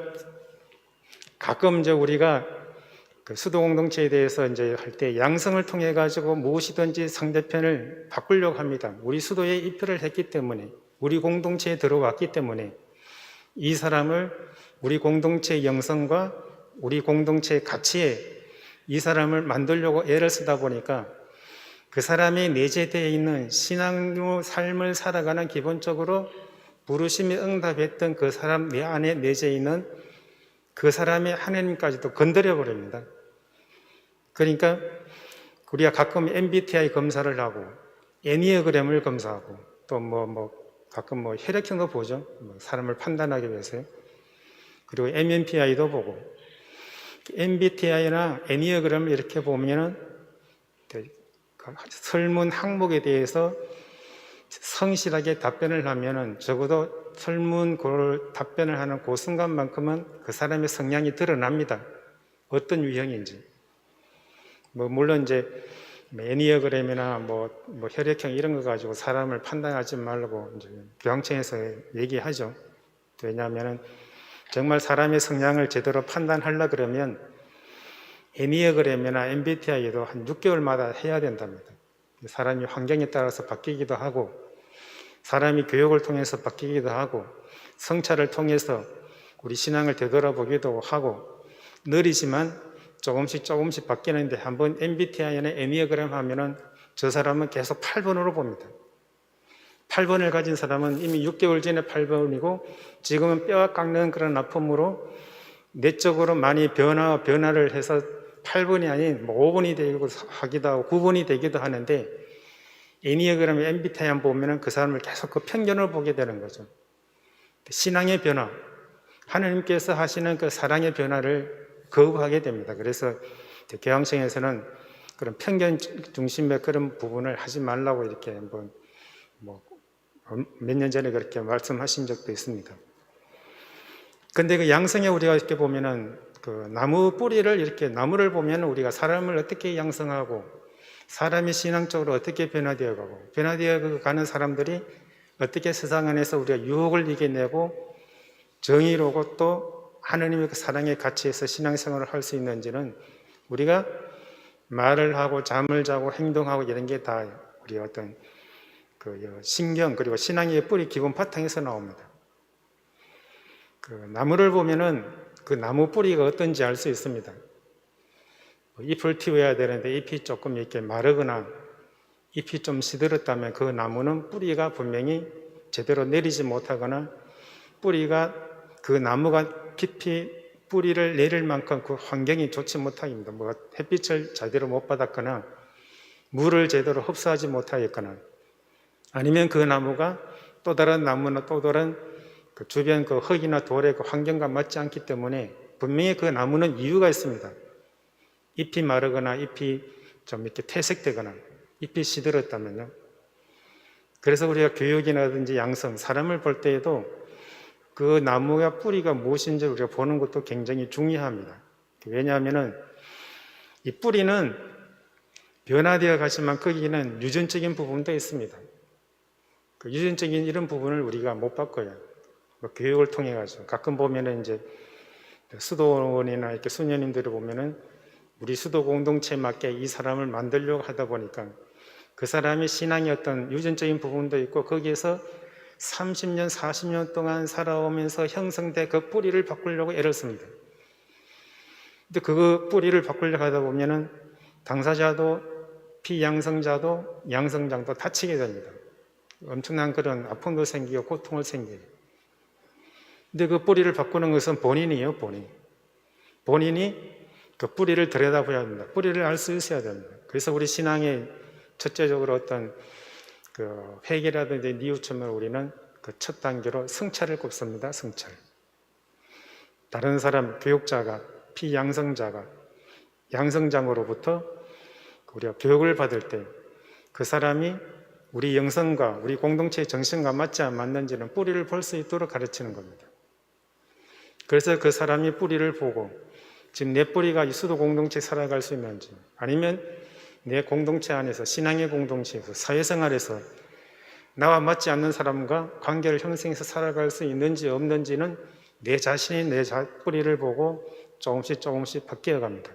가끔 이제 우리가 그 수도 공동체에 대해서 이제 할 때 양성을 통해 가지고 무엇이든지 상대편을 바꾸려고 합니다. 우리 수도에 입회를 했기 때문에 우리 공동체에 들어왔기 때문에 이 사람을 우리 공동체의 영성과 우리 공동체의 가치에 이 사람을 만들려고 애를 쓰다 보니까 그 사람이 내재되어 있는 신앙의 삶을 살아가는 기본적으로 부르심에 응답했던 그 사람 내 안에 내재 있는 그 사람의 하나님까지도 건드려 버립니다. 그러니까 우리가 가끔 MBTI 검사를 하고 애니어그램을 검사하고 또 가끔 혈액형도 보죠. 사람을 판단하기 위해서요. 그리고 MMPI도 보고 MBTI나 애니어그램을 이렇게 보면은 설문 항목에 대해서 성실하게 답변을 하면은 적어도 설문 답변을 하는 그 순간만큼은 그 사람의 성향이 드러납니다. 어떤 유형인지. 물론 이제 애니어그램이나 혈액형 이런 거 가지고 사람을 판단하지 말라고 이제 교황청에서 얘기하죠. 왜냐하면은 정말 사람의 성향을 제대로 판단하려 그러면 애니어그램이나 MBTI도 한 6개월마다 해야 된답니다. 사람이 환경에 따라서 바뀌기도 하고 사람이 교육을 통해서 바뀌기도 하고 성찰을 통해서 우리 신앙을 되돌아보기도 하고 느리지만 조금씩 바뀌는데 한번 MBTI나 애니어그램 하면은 저 사람은 계속 8번으로 봅니다. 8번을 가진 사람은 이미 6개월 전에 8번이고 지금은 뼈가 깎는 그런 아픔으로 내적으로 많이 변화를 해서 8번이 아닌 5번이 되기도 하고 9번이 되기도 하는데 애니어그램 MBTI 한번 보면은 그 사람을 계속 그 편견을 보게 되는 거죠. 신앙의 변화, 하나님께서 하시는 그 사랑의 변화를 거부하게 됩니다. 그래서 교황청에서는 그런 편견 중심의 그런 부분을 하지 말라고 이렇게 한번 몇 년 전에 그렇게 말씀하신 적도 있습니다. 근데 그 양성에 우리가 이렇게 보면은 그 나무 뿌리를 이렇게 나무를 보면 우리가 사람을 어떻게 양성하고 사람이 신앙적으로 어떻게 변화되어 가는 사람들이 어떻게 세상 안에서 우리가 유혹을 이겨내고 정의로고 또 하느님의 그 사랑의 가치에서 신앙생활을 할 수 있는지는 우리가 말을 하고 잠을 자고 행동하고 이런 게 다 우리 어떤 그 신경 그리고 신앙의 뿌리 기본 바탕에서 나옵니다. 그 나무를 보면은 그 나무 뿌리가 어떤지 알 수 있습니다. 잎을 틔워야 되는데 잎이 조금 이렇게 마르거나 잎이 좀 시들었다면 그 나무는 뿌리가 분명히 제대로 내리지 못하거나 뿌리가 그 나무가 깊이 뿌리를 내릴 만큼 그 환경이 좋지 못하입니다. 뭐 햇빛을 제대로 못 받았거나 물을 제대로 흡수하지 못하였거나 아니면 그 나무가 또 다른 나무나 또 다른 그 주변 그 흙이나 돌의 그 환경과 맞지 않기 때문에 분명히 그 나무는 이유가 있습니다. 잎이 마르거나 잎이 좀 이렇게 퇴색되거나 잎이 시들었다면요. 그래서 우리가 교육이라든지 양성, 사람을 볼 때에도 그 나무와 뿌리가 무엇인지 우리가 보는 것도 굉장히 중요합니다. 왜냐하면은 이 뿌리는 변화되어 가지만 거기는 유전적인 부분도 있습니다. 그 유전적인 이런 부분을 우리가 못 바꿔요. 뭐 교육을 통해 가지고 가끔 보면은 이제 수도원이나 이렇게 수녀님들을 보면은 우리 수도 공동체에 맞게 이 사람을 만들려고 하다 보니까 그 사람의 신앙의 어떤 유전적인 부분도 있고 거기에서 30년, 40년 동안 살아오면서 형성된 그 뿌리를 바꾸려고 애를 씁니다. 근데 그 뿌리를 바꾸려고 하다 보면은 당사자도 피양성자도 양성자도 다치게 됩니다. 엄청난 그런 아픔도 생기고 고통을 생겨요. 근데 그 뿌리를 바꾸는 것은 본인이에요, 본인이 그 뿌리를 들여다봐야 합니다. 뿌리를 알 수 있어야 됩니다. 그래서 우리 신앙의 첫째적으로 어떤 그 회개라든지 뉘우침을 우리는 그 첫 단계로 성찰을 꼽습니다. 성찰. 다른 사람, 교육자가, 피양성자가 양성장으로부터 우리가 교육을 받을 때 그 사람이 우리 영성과 우리 공동체의 정신과 맞지 안 맞는지는 뿌리를 볼 수 있도록 가르치는 겁니다. 그래서 그 사람이 뿌리를 보고 지금 내 뿌리가 이 수도 공동체에 살아갈 수 있는지 아니면 내 공동체 안에서 신앙의 공동체에서 사회생활에서 나와 맞지 않는 사람과 관계를 형성해서 살아갈 수 있는지 없는지는 내 자신이 내 뿌리를 보고 조금씩 바뀌어 갑니다.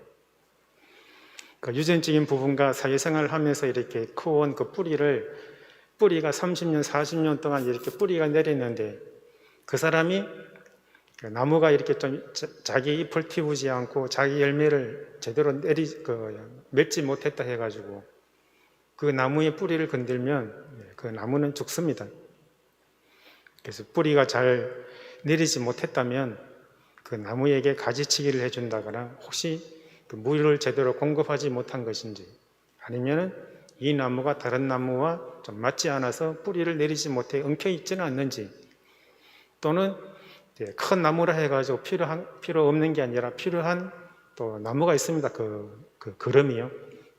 그 유전적인 부분과 사회생활을 하면서 이렇게 커온 그 뿌리가 30년, 40년 동안 이렇게 뿌리가 내렸는데 그 사람이 나무가 이렇게 좀 자기 잎을 틔우지 않고 자기 열매를 제대로 맺지 못했다 해가지고 그 나무의 뿌리를 건들면 그 나무는 죽습니다. 그래서 뿌리가 잘 내리지 못했다면 그 나무에게 가지치기를 해준다거나 혹시 그 물을 제대로 공급하지 못한 것인지 아니면 이 나무가 다른 나무와 좀 맞지 않아서 뿌리를 내리지 못해 엉켜 있지는 않는지 또는 큰 나무라 해가지고 필요 없는 게 아니라 필요한 또 나무가 있습니다. 그 그름이요.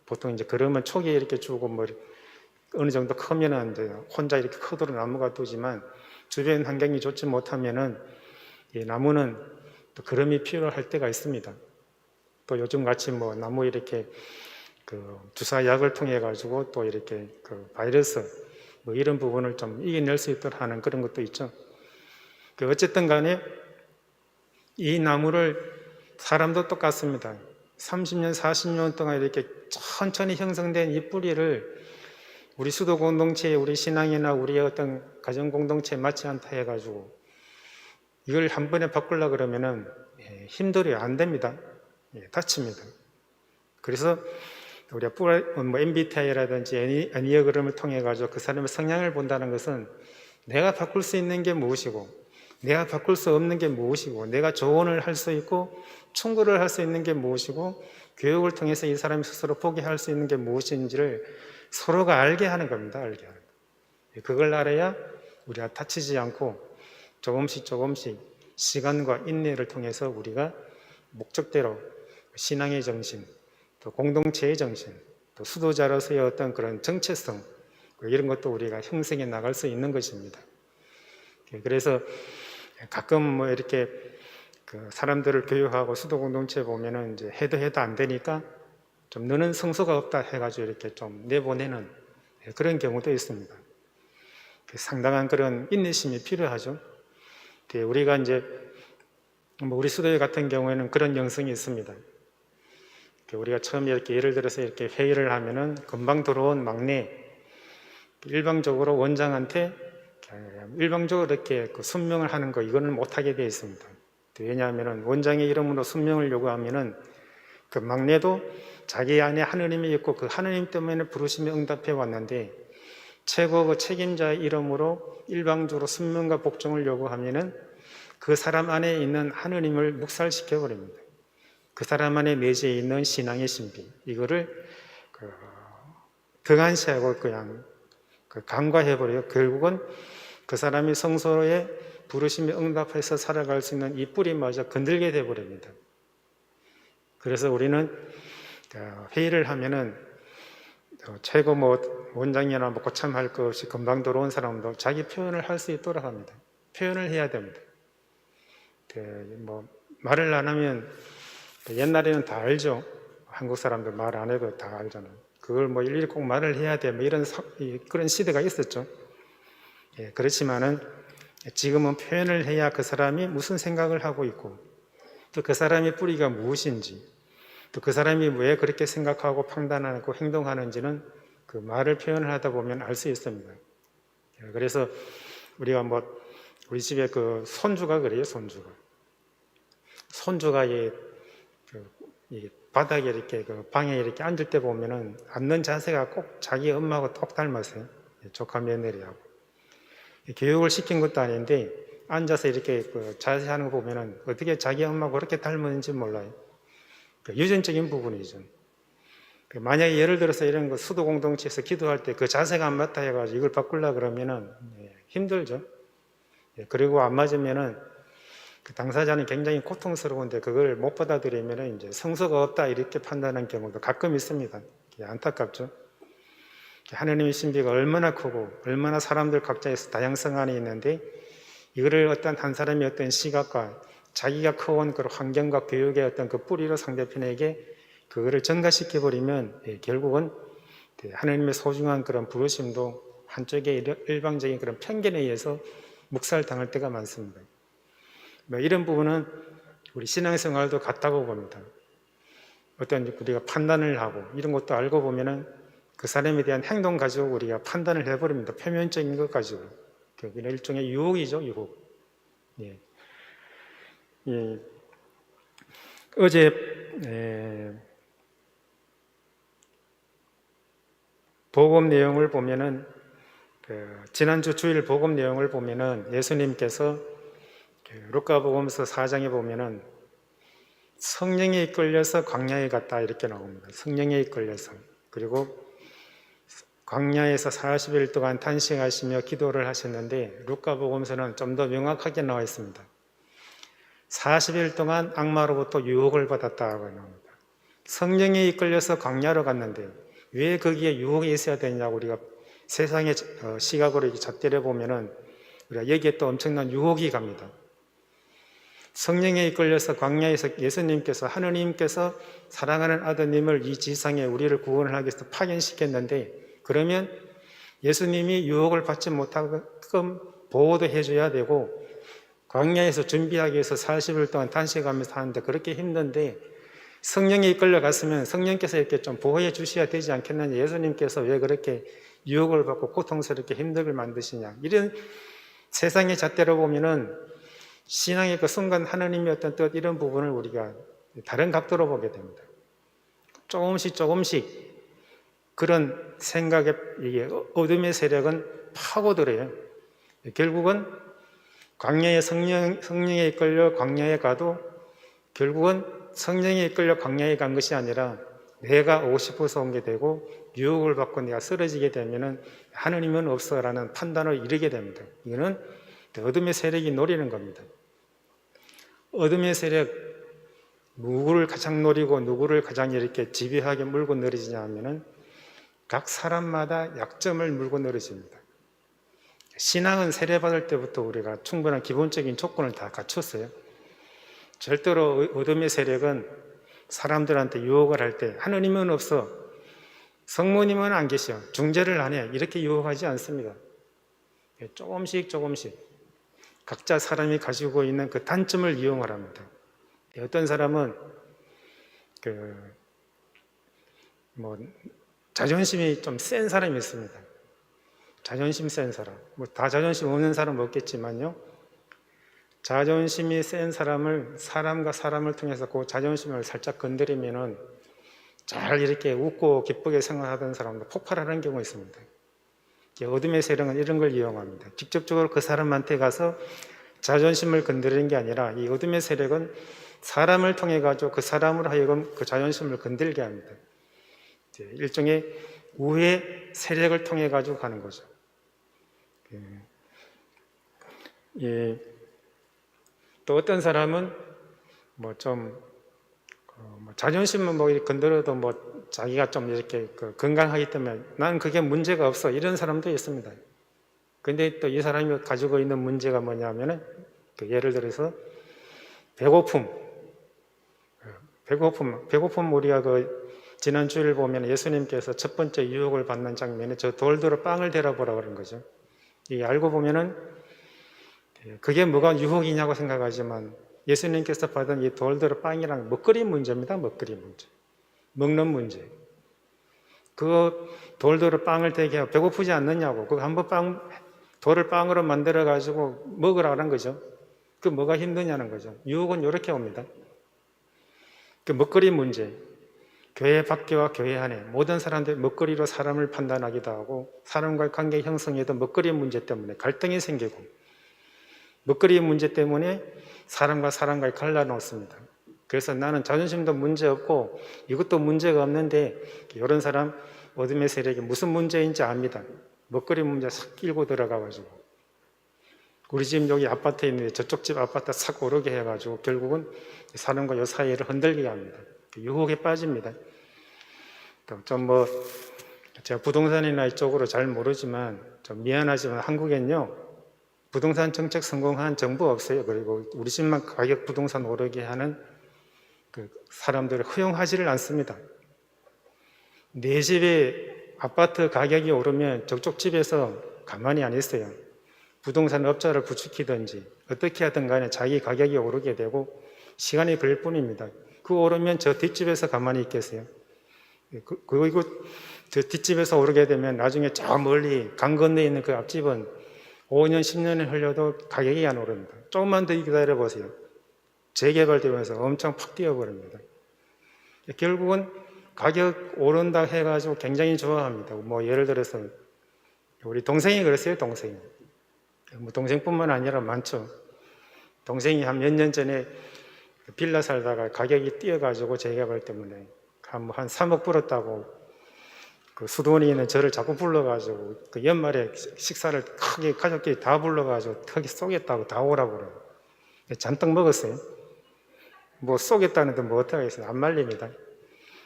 보통 이제 그름은 초기에 이렇게 주고 뭐 어느 정도 크면은 이제 혼자 이렇게 크도록 나무가 두지만 주변 환경이 좋지 못하면은 이 나무는 또 그름이 필요할 때가 있습니다. 또 요즘 같이 뭐 나무 이렇게 그 주사약을 통해 가지고 또 이렇게 그 바이러스 뭐 이런 부분을 좀 이겨낼 수 있도록 하는 그런 것도 있죠. 어쨌든 간에 이 나무를 사람도 똑같습니다. 30년, 40년 동안 이렇게 천천히 형성된 이 뿌리를 우리 수도 공동체에 우리 신앙이나 우리 어떤 가정 공동체에 맞지 않다 해가지고 이걸 한 번에 바꾸려고 그러면은 힘들어요. 안 됩니다. 다칩니다. 그래서 우리가 MBTI라든지 애니어그램을 통해 가지고 그 사람의 성향을 본다는 것은 내가 바꿀 수 있는 게 무엇이고 내가 바꿀 수 없는 게 무엇이고 내가 조언을 할 수 있고 충고를 할 수 있는 게 무엇이고 교육을 통해서 이 사람이 스스로 포기할 수 있는 게 무엇인지를 서로가 알게 하는 겁니다. 알게 하는 거. 그걸 알아야 우리가 다치지 않고 조금씩 시간과 인내를 통해서 우리가 목적대로 신앙의 정신, 또 공동체의 정신, 또 수도자로서의 어떤 그런 정체성 이런 것도 우리가 형성해 나갈 수 있는 것입니다. 그래서 가끔 뭐 이렇게 그 사람들을 교육하고 수도 공동체에 보면은 이제 해도 안 되니까 좀 너는 성소가 없다 해가지고 이렇게 좀 내보내는 그런 경우도 있습니다. 상당한 그런 인내심이 필요하죠. 우리가 이제 뭐 우리 수도회 같은 경우에는 그런 영성이 있습니다. 우리가 처음에 이렇게 예를 들어서 이렇게 회의를 하면은 금방 들어온 막내 일방적으로 원장한테 일방적으로 이렇게 그 순명을 하는 거 이거는 못하게 되어 있습니다. 왜냐하면은 원장의 이름으로 순명을 요구하면은 그 막내도 자기 안에 하느님이 있고 그 하느님 때문에 부르심에 응답해 왔는데 최고 그 책임자의 이름으로 일방적으로 순명과 복종을 요구하면은 그 사람 안에 있는 하느님을 묵살시켜 버립니다. 그 사람 안에 내재해 있는 신앙의 신비 이거를 등한시하고 그냥 간과해 버려요. 결국은 그 사람이 성소에 부르심에 응답해서 살아갈 수 있는 이 뿌리마저 건들게 돼 버립니다. 그래서 우리는 회의를 하면은 최고 원장이나 고참할 것 없이 금방 들어온 사람도 자기 표현을 할 수 있도록 합니다. 표현을 해야 됩니다. 말을 안 하면 옛날에는 다 알죠. 한국 사람들 말 안 해도 다 알잖아요. 그걸 일일이 꼭 말을 해야 돼. 이런 그런 시대가 있었죠. 예, 그렇지만은 지금은 표현을 해야 그 사람이 무슨 생각을 하고 있고 또 그 사람의 뿌리가 무엇인지 또 그 사람이 왜 그렇게 생각하고 판단하고 행동하는지는 그 말을 표현을 하다 보면 알 수 있습니다. 예, 그래서 우리가 우리 집에 그 손주가 그래요. 손주가 바닥에 이렇게 방에 이렇게 앉을 때 보면은 앉는 자세가 꼭 자기 엄마하고 똑 닮았어요. 조카 며느리하고. 교육을 시킨 것도 아닌데 앉아서 이렇게 자세하는 거 보면은 어떻게 자기 엄마하고 그렇게 닮았는지 몰라요. 유전적인 부분이죠. 만약에 예를 들어서 이런 거 수도 공동체에서 기도할 때 그 자세가 안 맞다 해가지고 이걸 바꾸려 그러면은 힘들죠. 그리고 안 맞으면은 그 당사자는 굉장히 고통스러운데 그걸 못 받아들이면 이제 성서가 없다 이렇게 판단하는 경우도 가끔 있습니다. 안타깝죠. 하느님의 신비가 얼마나 크고 얼마나 사람들 각자의 다양성 안에 있는데 이거를 어떤 한 사람의 어떤 시각과 자기가 커온 그 환경과 교육의 어떤 그 뿌리로 상대편에게 그거를 전가시켜 버리면 결국은 하느님의 소중한 그런 부르심도 한쪽의 일방적인 그런 편견에 의해서 묵살당할 때가 많습니다. 이런 부분은 우리 신앙생활도 같다고 봅니다. 어떤 우리가 판단을 하고 이런 것도 알고 보면은 그 사람에 대한 행동 가지고 우리가 판단을 해버립니다. 표면적인 것 가지고. 그게 일종의 유혹이죠, 유혹. 예. 어제 복음 내용을 보면은 지난주 주일 복음 내용을 보면은 예수님께서 루카복음서 4장에 보면은 성령에 이끌려서 광야에 갔다 이렇게 나옵니다. 성령에 이끌려서. 그리고 광야에서 40일 동안 탄식하시며 기도를 하셨는데 루카복음서는 좀 더 명확하게 나와 있습니다. 40일 동안 악마로부터 유혹을 받았다고 나옵니다. 성령에 이끌려서 광야로 갔는데 왜 거기에 유혹이 있어야 되냐고 우리가 세상의 시각으로 잣대려 보면은 우리가 여기에 또 엄청난 유혹이 갑니다. 성령에 이끌려서 광야에서 예수님께서 하느님께서 사랑하는 아드님을 이 지상에 우리를 구원을 하기 위해서 파견시켰는데 그러면 예수님이 유혹을 받지 못하게끔 보호도 해줘야 되고 광야에서 준비하기 위해서 40일 동안 단식하면서 하는데 그렇게 힘든데 성령에 이끌려 갔으면 성령께서 이렇게 좀 보호해 주셔야 되지 않겠느냐. 예수님께서 왜 그렇게 유혹을 받고 고통스럽게 힘들게 만드시냐. 이런 세상의 잣대로 보면은 신앙의 그 순간 하나님의 어떤 뜻 이런 부분을 우리가 다른 각도로 보게 됩니다. 조금씩 그런 생각에 이게 어둠의 세력은 파고들어요. 결국은 광야에 성령에 이끌려 광야에 가도 결국은 성령에 이끌려 광야에 간 것이 아니라 내가 오고 싶어서 온 게 되고 유혹을 받고 내가 쓰러지게 되면은 하느님은 없어라는 판단을 이르게 됩니다. 이거는 어둠의 세력이 노리는 겁니다. 어둠의 세력 누구를 가장 노리고 누구를 가장 이렇게 집요하게 물고 늘어지냐 하면은 각 사람마다 약점을 물고 늘어집니다. 신앙은 세례받을 때부터 우리가 충분한 기본적인 조건을 다 갖췄어요. 절대로 어둠의 세력은 사람들한테 유혹을 할 때 하느님은 없어, 성모님은 안 계셔, 중재를 안 해 이렇게 유혹하지 않습니다. 조금씩 각자 사람이 가지고 있는 그 단점을 이용을 합니다. 어떤 사람은 뭐 자존심이 좀 센 사람이 있습니다. 자존심 센 사람. 뭐 다 자존심 없는 사람은 없겠지만요. 자존심이 센 사람을 사람과 사람을 통해서 그 자존심을 살짝 건드리면은 잘 이렇게 웃고 기쁘게 생각하던 사람도 폭발하는 경우가 있습니다. 어둠의 세력은 이런 걸 이용합니다. 직접적으로 그 사람한테 가서 자존심을 건드리는 게 아니라 이 어둠의 세력은 사람을 통해 가지고 그 사람으로 하여금 그 자존심을 건들게 합니다. 일종의 우회 세력을 통해 가지고 가는 거죠. 또 어떤 사람은 뭐 좀 자존심은 뭐 이렇게 건드려도 뭐 자기가 좀 이렇게 건강하기 때문에 난 그게 문제가 없어 이런 사람도 있습니다. 근데 또 이 사람이 가지고 있는 문제가 뭐냐면은 예를 들어서 배고픔 우리가 지난 주일 보면 예수님께서 첫 번째 유혹을 받는 장면에 저 돌들어 빵을 대라보라 그런 거죠. 이게 알고 보면은 그게 뭐가 유혹이냐고 생각하지만 예수님께서 받은 이 돌들어 빵이랑 먹거리 문제입니다. 먹거리 문제. 먹는 문제. 그 돌들어 빵을 대게 하고 배고프지 않느냐고. 그 한번 돌을 빵으로 만들어 가지고 먹으라는 거죠. 그 뭐가 힘드냐는 거죠. 유혹은 이렇게 옵니다. 그 먹거리 문제. 교회 밖에와 교회 안에 모든 사람들이 먹거리로 사람을 판단하기도 하고 사람과의 관계 형성에도 먹거리 문제 때문에 갈등이 생기고 먹거리 문제 때문에 사람과 사람과의 갈라놓습니다. 그래서 나는 자존심도 문제 없고 이것도 문제가 없는데 이런 사람 어둠의 세력이 무슨 문제인지 압니다. 먹거리 문제 싹 끼고 들어가가지고 우리 집 여기 아파트에 있는데 저쪽 집 아파트 싹 오르게 해가지고 결국은 사람과 이 사이를 흔들게 합니다. 유혹에 빠집니다. 좀 제가 부동산이나 이쪽으로 잘 모르지만 좀 미안하지만 한국엔요 부동산 정책 성공한 정부 없어요. 그리고 우리 집만 가격 부동산 오르게 하는 그 사람들을 허용하지를 않습니다. 내 집에 아파트 가격이 오르면 저쪽 집에서 가만히 안 있어요. 부동산 업자를 부추기든지 어떻게 하든 간에 자기 가격이 오르게 되고 시간이 걸릴 뿐입니다. 그 오르면 저 뒷집에서 가만히 있겠어요. 그리고 저 뒷집에서 오르게 되면 나중에 저 멀리 강 건너에 있는 그 앞집은 5년, 10년이 흘려도 가격이 안 오릅니다. 조금만 더 기다려 보세요. 재개발되면서 엄청 팍 뛰어버립니다. 결국은 가격 오른다 해가지고 굉장히 좋아합니다. 뭐 예를 들어서 우리 동생이 그랬어요. 동생이. 뭐 동생뿐만 아니라 많죠. 동생이 한 몇 년 전에 빌라 살다가 가격이 뛰어가지고 재개발 때문에 한 3억 벌었다고 그 수도원에 있는 저를 자꾸 불러가지고 그 연말에 식사를 크게 가족끼리 다 불러가지고 턱이 쏘겠다고 다 오라고 그래요. 잔뜩 먹었어요. 뭐 쏘겠다는데 뭐 어떡하겠어요. 안 말립니다.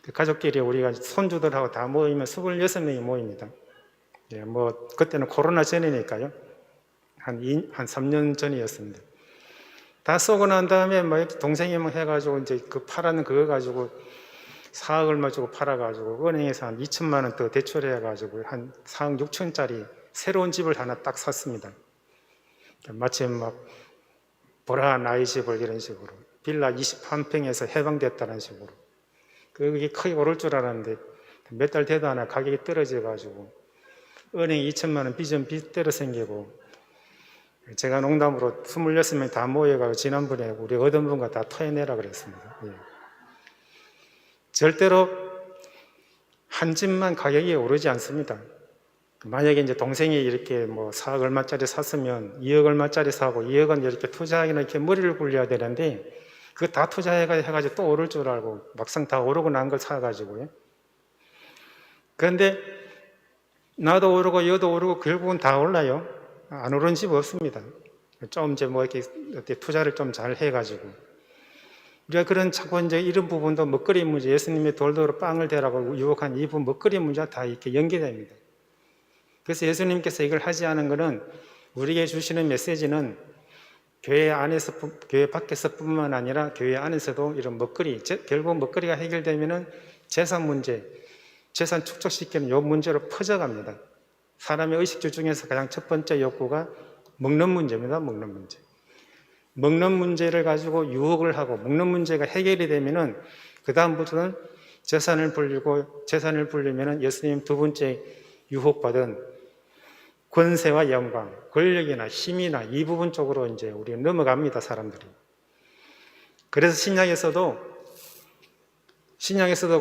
그 가족끼리 우리가 손주들하고 다 모이면 26명이 모입니다. 예, 뭐 그때는 코로나 전이니까요. 한 3년 전이었습니다. 다 쏘고 난 다음에 뭐 동생이 뭐 해가지고 이제 그 파라는 그거 가지고 4억 얼마 주고 팔아가지고 은행에서 한 2천만 원 더 대출해가지고 한 4억 6천짜리 새로운 집을 하나 딱 샀습니다. 마침 막 보라 나이 집을 이런 식으로 빌라 21평에서 해방됐다는 식으로 그게 크게 오를 줄 알았는데 몇 달 돼도 하나 가격이 떨어져가지고 은행에 2천만 원 빚은 빚대로 생기고 제가 농담으로 26명 다 모여가지고 지난번에 우리 얻은 분과 다 토해내라 그랬습니다. 예. 절대로 한 집만 가격이 오르지 않습니다. 만약에 이제 동생이 이렇게 뭐 4억 얼마짜리 샀으면 2억 얼마짜리 사고 2억은 이렇게 투자하기는 이렇게 머리를 굴려야 되는데 그거 다 투자해가지고 또 오를 줄 알고 막상 다 오르고 난 걸 사가지고요. 그런데 나도 오르고 여도 오르고 결국은 다 올라요. 안 오른 집 없습니다. 좀 이제 뭐 이렇게 투자를 좀 잘 해가지고 우리가 그런 자꾸 이제 이런 부분도 먹거리 문제, 예수님의 돌도로 빵을 대라고 유혹한 이 부분 먹거리 문제가 다 이렇게 연계됩니다. 그래서 예수님께서 이걸 하지 않은 것은 우리에게 주시는 메시지는 교회 안에서, 교회 밖에서뿐만 아니라 교회 안에서도 이런 먹거리, 결국 먹거리가 해결되면은 재산 문제, 재산 축적시키는 요 문제로 퍼져갑니다. 사람의 의식주 중에서 가장 첫 번째 욕구가 먹는 문제입니다. 먹는 문제. 먹는 문제를 가지고 유혹을 하고 먹는 문제가 해결이 되면은 그 다음부터는 재산을 불리면은 예수님 두 번째 유혹받은 권세와 영광, 권력이나 힘이나 이 부분 쪽으로 이제 우리가 넘어갑니다, 사람들이. 그래서 신약에서도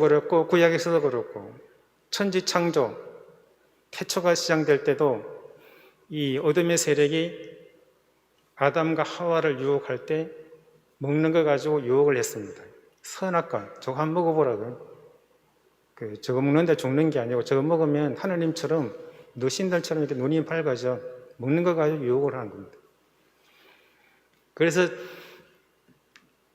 그렇고 구약에서도 그렇고 천지 창조, 태초가 시작될 때도 이 어둠의 세력이 아담과 하와를 유혹할 때 먹는 거 가지고 유혹을 했습니다. 선악과 저거 한번 먹어보라고. 저거 먹는데 죽는 게 아니고 저거 먹으면 하느님처럼 너 신들처럼 이렇게 눈이 밝아져. 먹는 거 가지고 유혹을 하는 겁니다. 그래서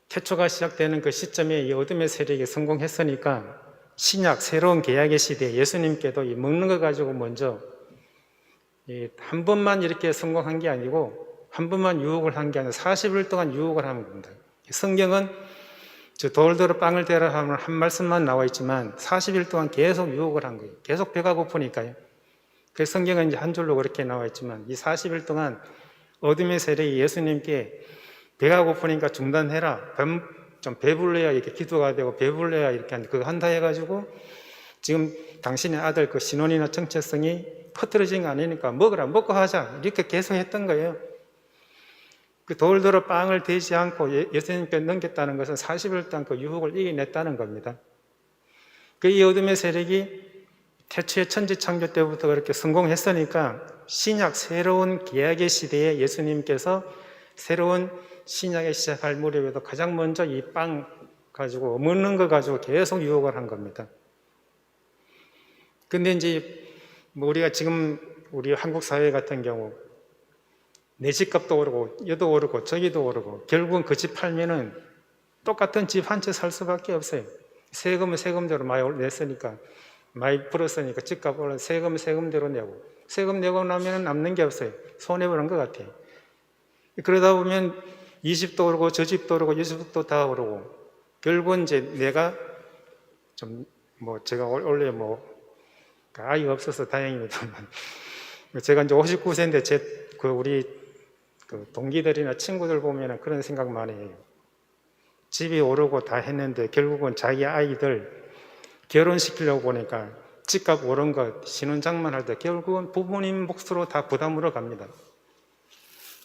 태초가 시작되는 그 시점에 이 어둠의 세력이 성공했으니까 신약 새로운 계약의 시대에 예수님께도 이 먹는 거 가지고 먼저 한 번만 이렇게 성공한 게 아니고 한 번만 유혹을 한 게 아니라 40일 동안 유혹을 하는 겁니다. 성경은 저 돌들어 빵을 대라 하면 한 말씀만 나와 있지만 40일 동안 계속 유혹을 한 거예요. 계속 배가 고프니까요. 그래서 성경은 이제 한 줄로 그렇게 나와 있지만 이 40일 동안 어둠의 세력이 예수님께 배가 고프니까 중단해라. 좀 배불러야 이렇게 기도가 되고 배불러야 이렇게 그거 한다 해가지고 지금 당신의 아들 그 신원이나 정체성이 흐트러진 거 아니니까 먹으라, 먹고 하자. 이렇게 계속 했던 거예요. 그 돌들어 빵을 대지 않고 예수님께 넘겼다는 것은 40일 동안 그 유혹을 이겨냈다는 겁니다. 그 이 어둠의 세력이 태초의 천지 창조 때부터 그렇게 성공했으니까 신약 새로운 계약의 시대에 예수님께서 새로운 신약에 시작할 무렵에도 가장 먼저 이 빵 가지고 먹는 거 가지고 계속 유혹을 한 겁니다. 근데 이제 뭐 우리가 지금 우리 한국 사회 같은 경우 내 집값도 오르고 여도 오르고 저기도 오르고 결국은 그 집 팔면은 똑같은 집 한 채 살 수밖에 없어요. 세금은 세금대로 많이 냈으니까 많이 벌었으니까 집값 올라 세금은 세금대로 내고 세금 내고 나면은 남는 게 없어요. 손해보는 것 같아요. 그러다 보면 이 집도 오르고 저 집도 오르고 이 집도 다 오르고 결국은 이제 내가 좀 뭐 제가 원래 뭐 아이가 없어서 다행입니다만 제가 이제 59세인데 우리 동기들이나 친구들 보면은 그런 생각 많이 해요. 집이 오르고 다 했는데 결국은 자기 아이들 결혼시키려고 보니까 집값 오른 거 신혼장만 할 때 결국은 부모님 몫으로 다 부담으로 갑니다.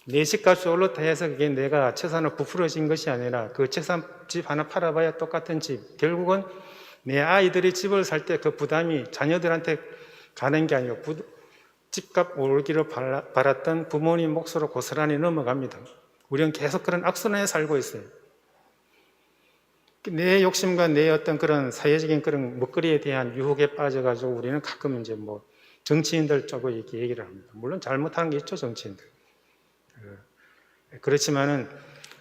내 집값이 올랐다 해서 그게 내가 재산을 부풀어진 것이 아니라 그 재산 집 하나 팔아봐야 똑같은 집. 결국은 내 아이들이 집을 살 때 그 부담이 자녀들한테 가는 게 아니고 집값 오르기를 바랐던 부모님 몫으로 고스란히 넘어갑니다. 우리는 계속 그런 악순환에 살고 있어요. 내 욕심과 내 어떤 그런 사회적인 그런 먹거리에 대한 유혹에 빠져가지고 우리는 가끔 이제 뭐 정치인들 쪽으로 이렇게 얘기를 합니다. 물론 잘못하는 게 있죠, 정치인들. 그렇지만은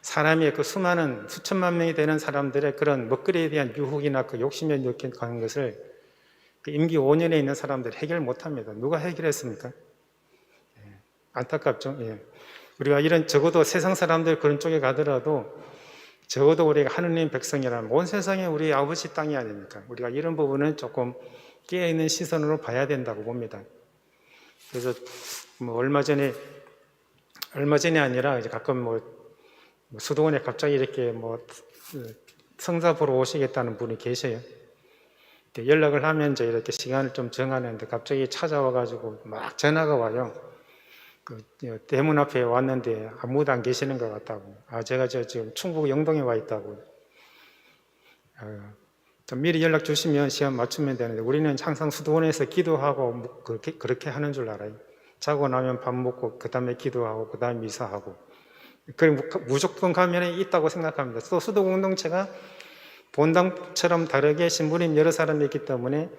사람의 그 수많은 수천만 명이 되는 사람들의 그런 먹거리에 대한 유혹이나 그 욕심에 느끼는 것을 그 임기 5년에 있는 사람들이 해결 못 합니다. 누가 해결했습니까? 안타깝죠. 우리가 이런 적어도 세상 사람들 그런 쪽에 가더라도 적어도 우리가 하느님 백성이라면 온 세상에 우리 아버지 땅이 아닙니까? 우리가 이런 부분은 조금 깨어있는 시선으로 봐야 된다고 봅니다. 그래서 뭐 얼마 전에 아니라 이제 가끔 뭐 수도원에 갑자기 이렇게 뭐 성사 보러 오시겠다는 분이 계셔요. 연락을 하면 이제 이렇게 시간을 좀 정하는데 갑자기 찾아와가지고 막 전화가 와요. 대문 앞에 왔는데 아무도 안 계시는 것 같다고. 제가 지금 충북 영동에 와 있다고. 좀 미리 연락 주시면 시간 맞추면 되는데 우리는 항상 수도원에서 기도하고 그렇게 하는 줄 알아요. 자고 나면 밥 먹고 그 다음에 기도하고 그 다음에 미사하고. 그럼 무조건 가면 있다고 생각합니다. 또 수도 공동체가 본당처럼 다르게 신부님 여러 사람이 있기 때문에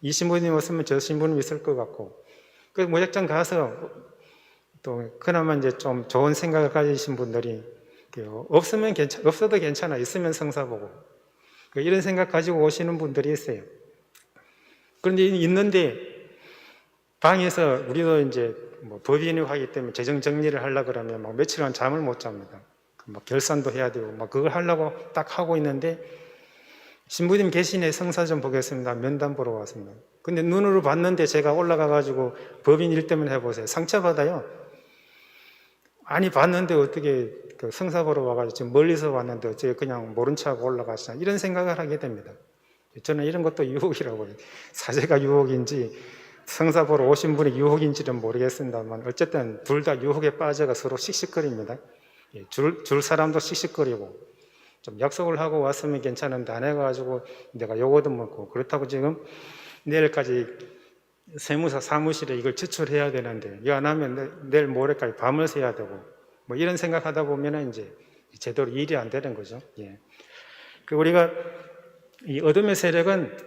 이 신부님 없으면 저 신부님 있을 것 같고. 그래서 무작정 가서 또 그나마 이제 좀 좋은 생각을 가지신 분들이 없어도 괜찮아. 있으면 성사 보고. 이런 생각 가지고 오시는 분들이 있어요. 그런데 있는데 방에서 우리도 이제 뭐 법인이 하기 때문에 재정 정리를 하려고 그러면 막 며칠간 잠을 못 잡니다. 막 결산도 해야 되고 막 그걸 하려고 딱 하고 있는데 신부님 계시네, 성사 좀 보겠습니다. 면담 보러 왔습니다. 근데 눈으로 봤는데 제가 올라가 가지고 법인 일 때문에 해보세요. 상처받아요. 아니 봤는데 어떻게 성사 보러 와가지고 지금 멀리서 왔는데 어떻게 그냥 모른 척하고 올라가시나 이런 생각을 하게 됩니다. 저는 이런 것도 유혹이라고 해요. 사제가 유혹인지 성사 보러 오신 분이 유혹인지는 모르겠습니다만 어쨌든 둘 다 유혹에 빠져가 서로 씩씩거립니다. 줄 사람도 씩씩거리고 좀 약속을 하고 왔으면 괜찮은데 안 해가지고 내가 요거도 먹고 그렇다고 지금 내일까지 세무사 사무실에 이걸 제출해야 되는데 이거 안 하면 내일 모레까지 밤을 새야 되고 뭐 이런 생각하다 보면은 이제 제대로 일이 안 되는 거죠. 예. 우리가 이 어둠의 세력은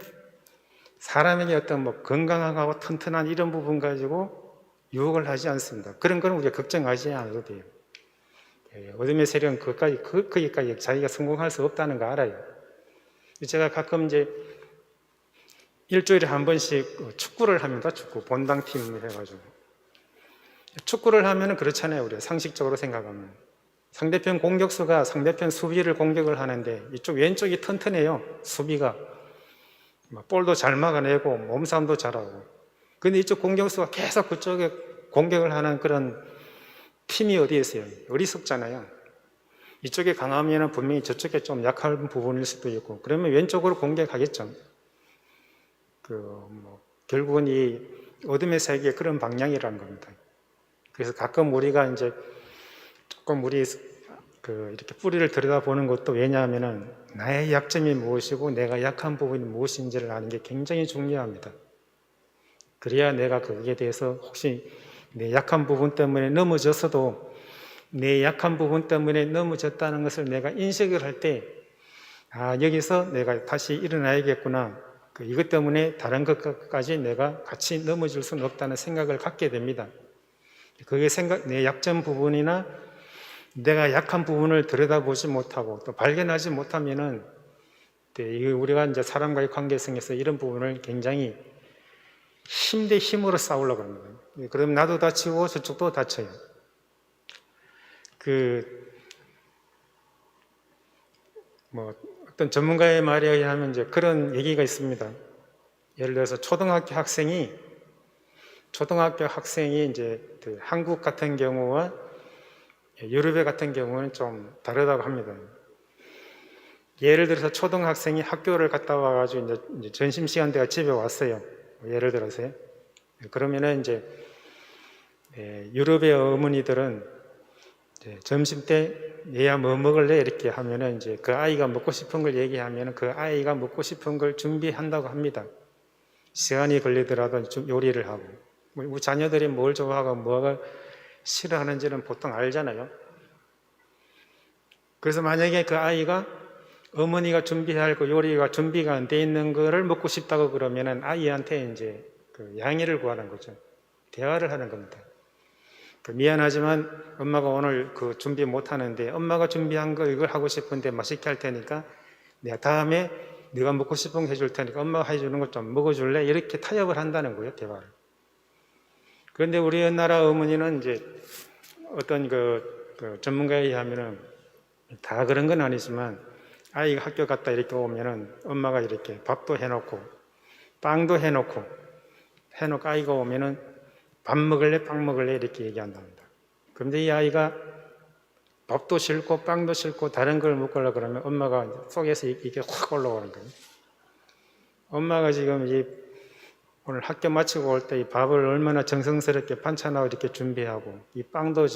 사람에게 어떤 뭐 건강하고 튼튼한 이런 부분 가지고 유혹을 하지 않습니다. 그런 건 우리가 걱정하지 않아도 돼요. 어둠의 세력은 거기까지 자기가 성공할 수 없다는 거 알아요. 제가 가끔 이제 일주일에 한 번씩 축구를 합니다. 축구 본당팀 해가지고 축구를 하면은 그렇잖아요. 우리가 상식적으로 생각하면 상대편 공격수가 상대편 수비를 공격을 하는데 이쪽 왼쪽이 튼튼해요. 수비가 볼도 잘 막아내고 몸싸움도 잘하고. 근데 이쪽 공격수가 계속 그쪽에 공격을 하는 그런 팀이 어디에 있어요? 어리석잖아요. 이쪽에 강하면 분명히 저쪽에 좀 약한 부분일 수도 있고 그러면 왼쪽으로 공격하겠죠. 결국은 이 어둠의 세계의 그런 방향이라는 겁니다. 그래서 가끔 우리가 이제 조금 이렇게 뿌리를 들여다보는 것도 왜냐하면은 나의 약점이 무엇이고 내가 약한 부분이 무엇인지를 아는 게 굉장히 중요합니다. 그래야 내가 거기에 대해서 혹시 내 약한 부분 때문에 넘어졌어도 내 약한 부분 때문에 넘어졌다는 것을 내가 인식을 할 때 여기서 내가 다시 일어나야겠구나. 이것 때문에 다른 것까지 내가 같이 넘어질 수는 없다는 생각을 갖게 됩니다. 그게 내 약점 부분이나 내가 약한 부분을 들여다보지 못하고 또 발견하지 못하면은 우리가 이제 사람과의 관계성에서 이런 부분을 굉장히 힘 대 힘으로 싸우려고 합니다. 그럼 나도 다치고 저쪽도 다쳐요. 어떤 전문가의 말에 의하면 이제 그런 얘기가 있습니다. 예를 들어서 초등학교 학생이 이제 한국 같은 경우와 유럽의 같은 경우는 좀 다르다고 합니다. 예를 들어서 초등학생이 학교를 갔다 와가지고 이제 점심시간 때가 집에 왔어요. 예를 들어서요. 그러면은 이제 유럽의 어머니들은 점심 때 얘야 뭐 먹을래? 이렇게 하면은 이제 그 아이가 먹고 싶은 걸 얘기하면은 그 아이가 먹고 싶은 걸 준비한다고 합니다. 시간이 걸리더라도 요리를 하고. 우리 자녀들이 뭘 좋아하고 뭐가 싫어하는지는 보통 알잖아요. 그래서 만약에 그 아이가 어머니가 준비할 그 요리가 준비가 안 돼 있는 거를 먹고 싶다고 그러면은 아이한테 이제 양해를 구하는 거죠. 대화를 하는 겁니다. 미안하지만 엄마가 오늘 준비 못 하는데 엄마가 준비한 거 이걸 하고 싶은데 맛있게 할 테니까 내가 다음에 네가 먹고 싶은 거 해줄 테니까 엄마가 해주는 거 좀 먹어줄래? 이렇게 타협을 한다는 거예요, 대화를. 그런데 우리나라 어머니는 이제 어떤 전문가에 의하면은 다 그런 건 아니지만 아이가 학교 갔다 이렇게 오면은 엄마가 이렇게 밥도 해놓고 빵도 해놓고 아이가 오면은 밥 먹을래? 빵 먹을래? 이렇게 얘기한답니다. 그런데 이 아이가 밥도 싫고 빵도 싫고 다른 걸 먹으려고 그러면 엄마가 속에서 이게 확 올라오는 거예요. 엄마가 지금 오늘 학교 마치고 올 때 이 밥을 얼마나 정성스럽게 반찬하고 이렇게 준비하고 이 빵도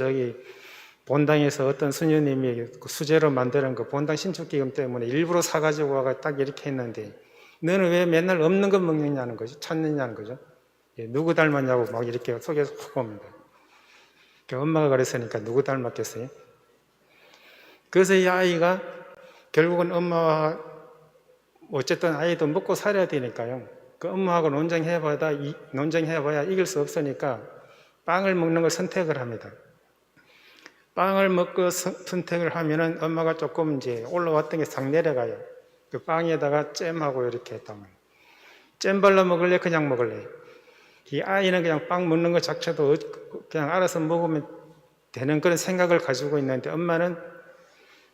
본당에서 어떤 수녀님이 수제로 만드는 거 본당 신축기금 때문에 일부러 사가지고 와가 딱 이렇게 했는데 너는 왜 맨날 없는 거 먹느냐는 거죠. 찾느냐는 거죠. 누구 닮았냐고 막 이렇게 속에서 확 옵니다. 엄마가 그랬으니까 누구 닮았겠어요? 그래서 이 아이가 결국은 엄마와 어쨌든 아이도 먹고 살아야 되니까요. 그 엄마하고 논쟁해봐야 이길 수 없으니까 빵을 먹는 걸 선택을 합니다. 빵을 먹고 선택을 하면은 엄마가 조금 이제 올라왔던 게 싹 내려가요. 그 빵에다가 잼하고 이렇게 했다면 잼 발라 먹을래? 그냥 먹을래? 이 아이는 그냥 빵 먹는 것 자체도 그냥 알아서 먹으면 되는 그런 생각을 가지고 있는데 엄마는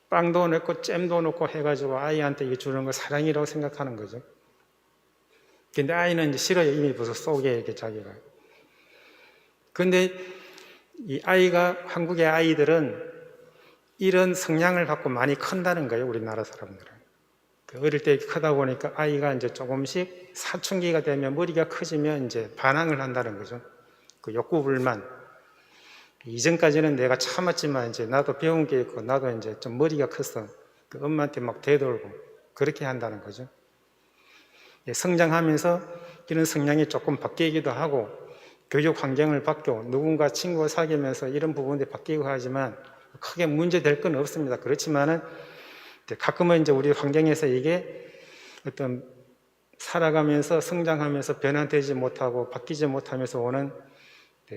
빵도 넣고 잼도 넣고 해가지고 아이한테 이게 주는 거 사랑이라고 생각하는 거죠. 근데 아이는 이제 싫어요. 이미 벌써 속에 이렇게 자기가. 근데 이 한국의 아이들은 이런 성향을 갖고 많이 큰다는 거예요. 우리나라 사람들은. 어릴 때 크다 보니까 아이가 이제 조금씩 사춘기가 되면 머리가 커지면 이제 반항을 한다는 거죠. 그 욕구불만. 이전까지는 내가 참았지만 이제 나도 배운 게 있고 나도 이제 좀 머리가 컸어. 그 엄마한테 막 대들고 그렇게 한다는 거죠. 성장하면서 이런 성향이 조금 바뀌기도 하고 교육 환경을 바뀌고 누군가 친구와 사귀면서 이런 부분이 바뀌고 하지만 크게 문제될 건 없습니다. 그렇지만은 가끔은 이제 우리 환경에서 이게 어떤 살아가면서 성장하면서 변화되지 못하고 바뀌지 못하면서 오는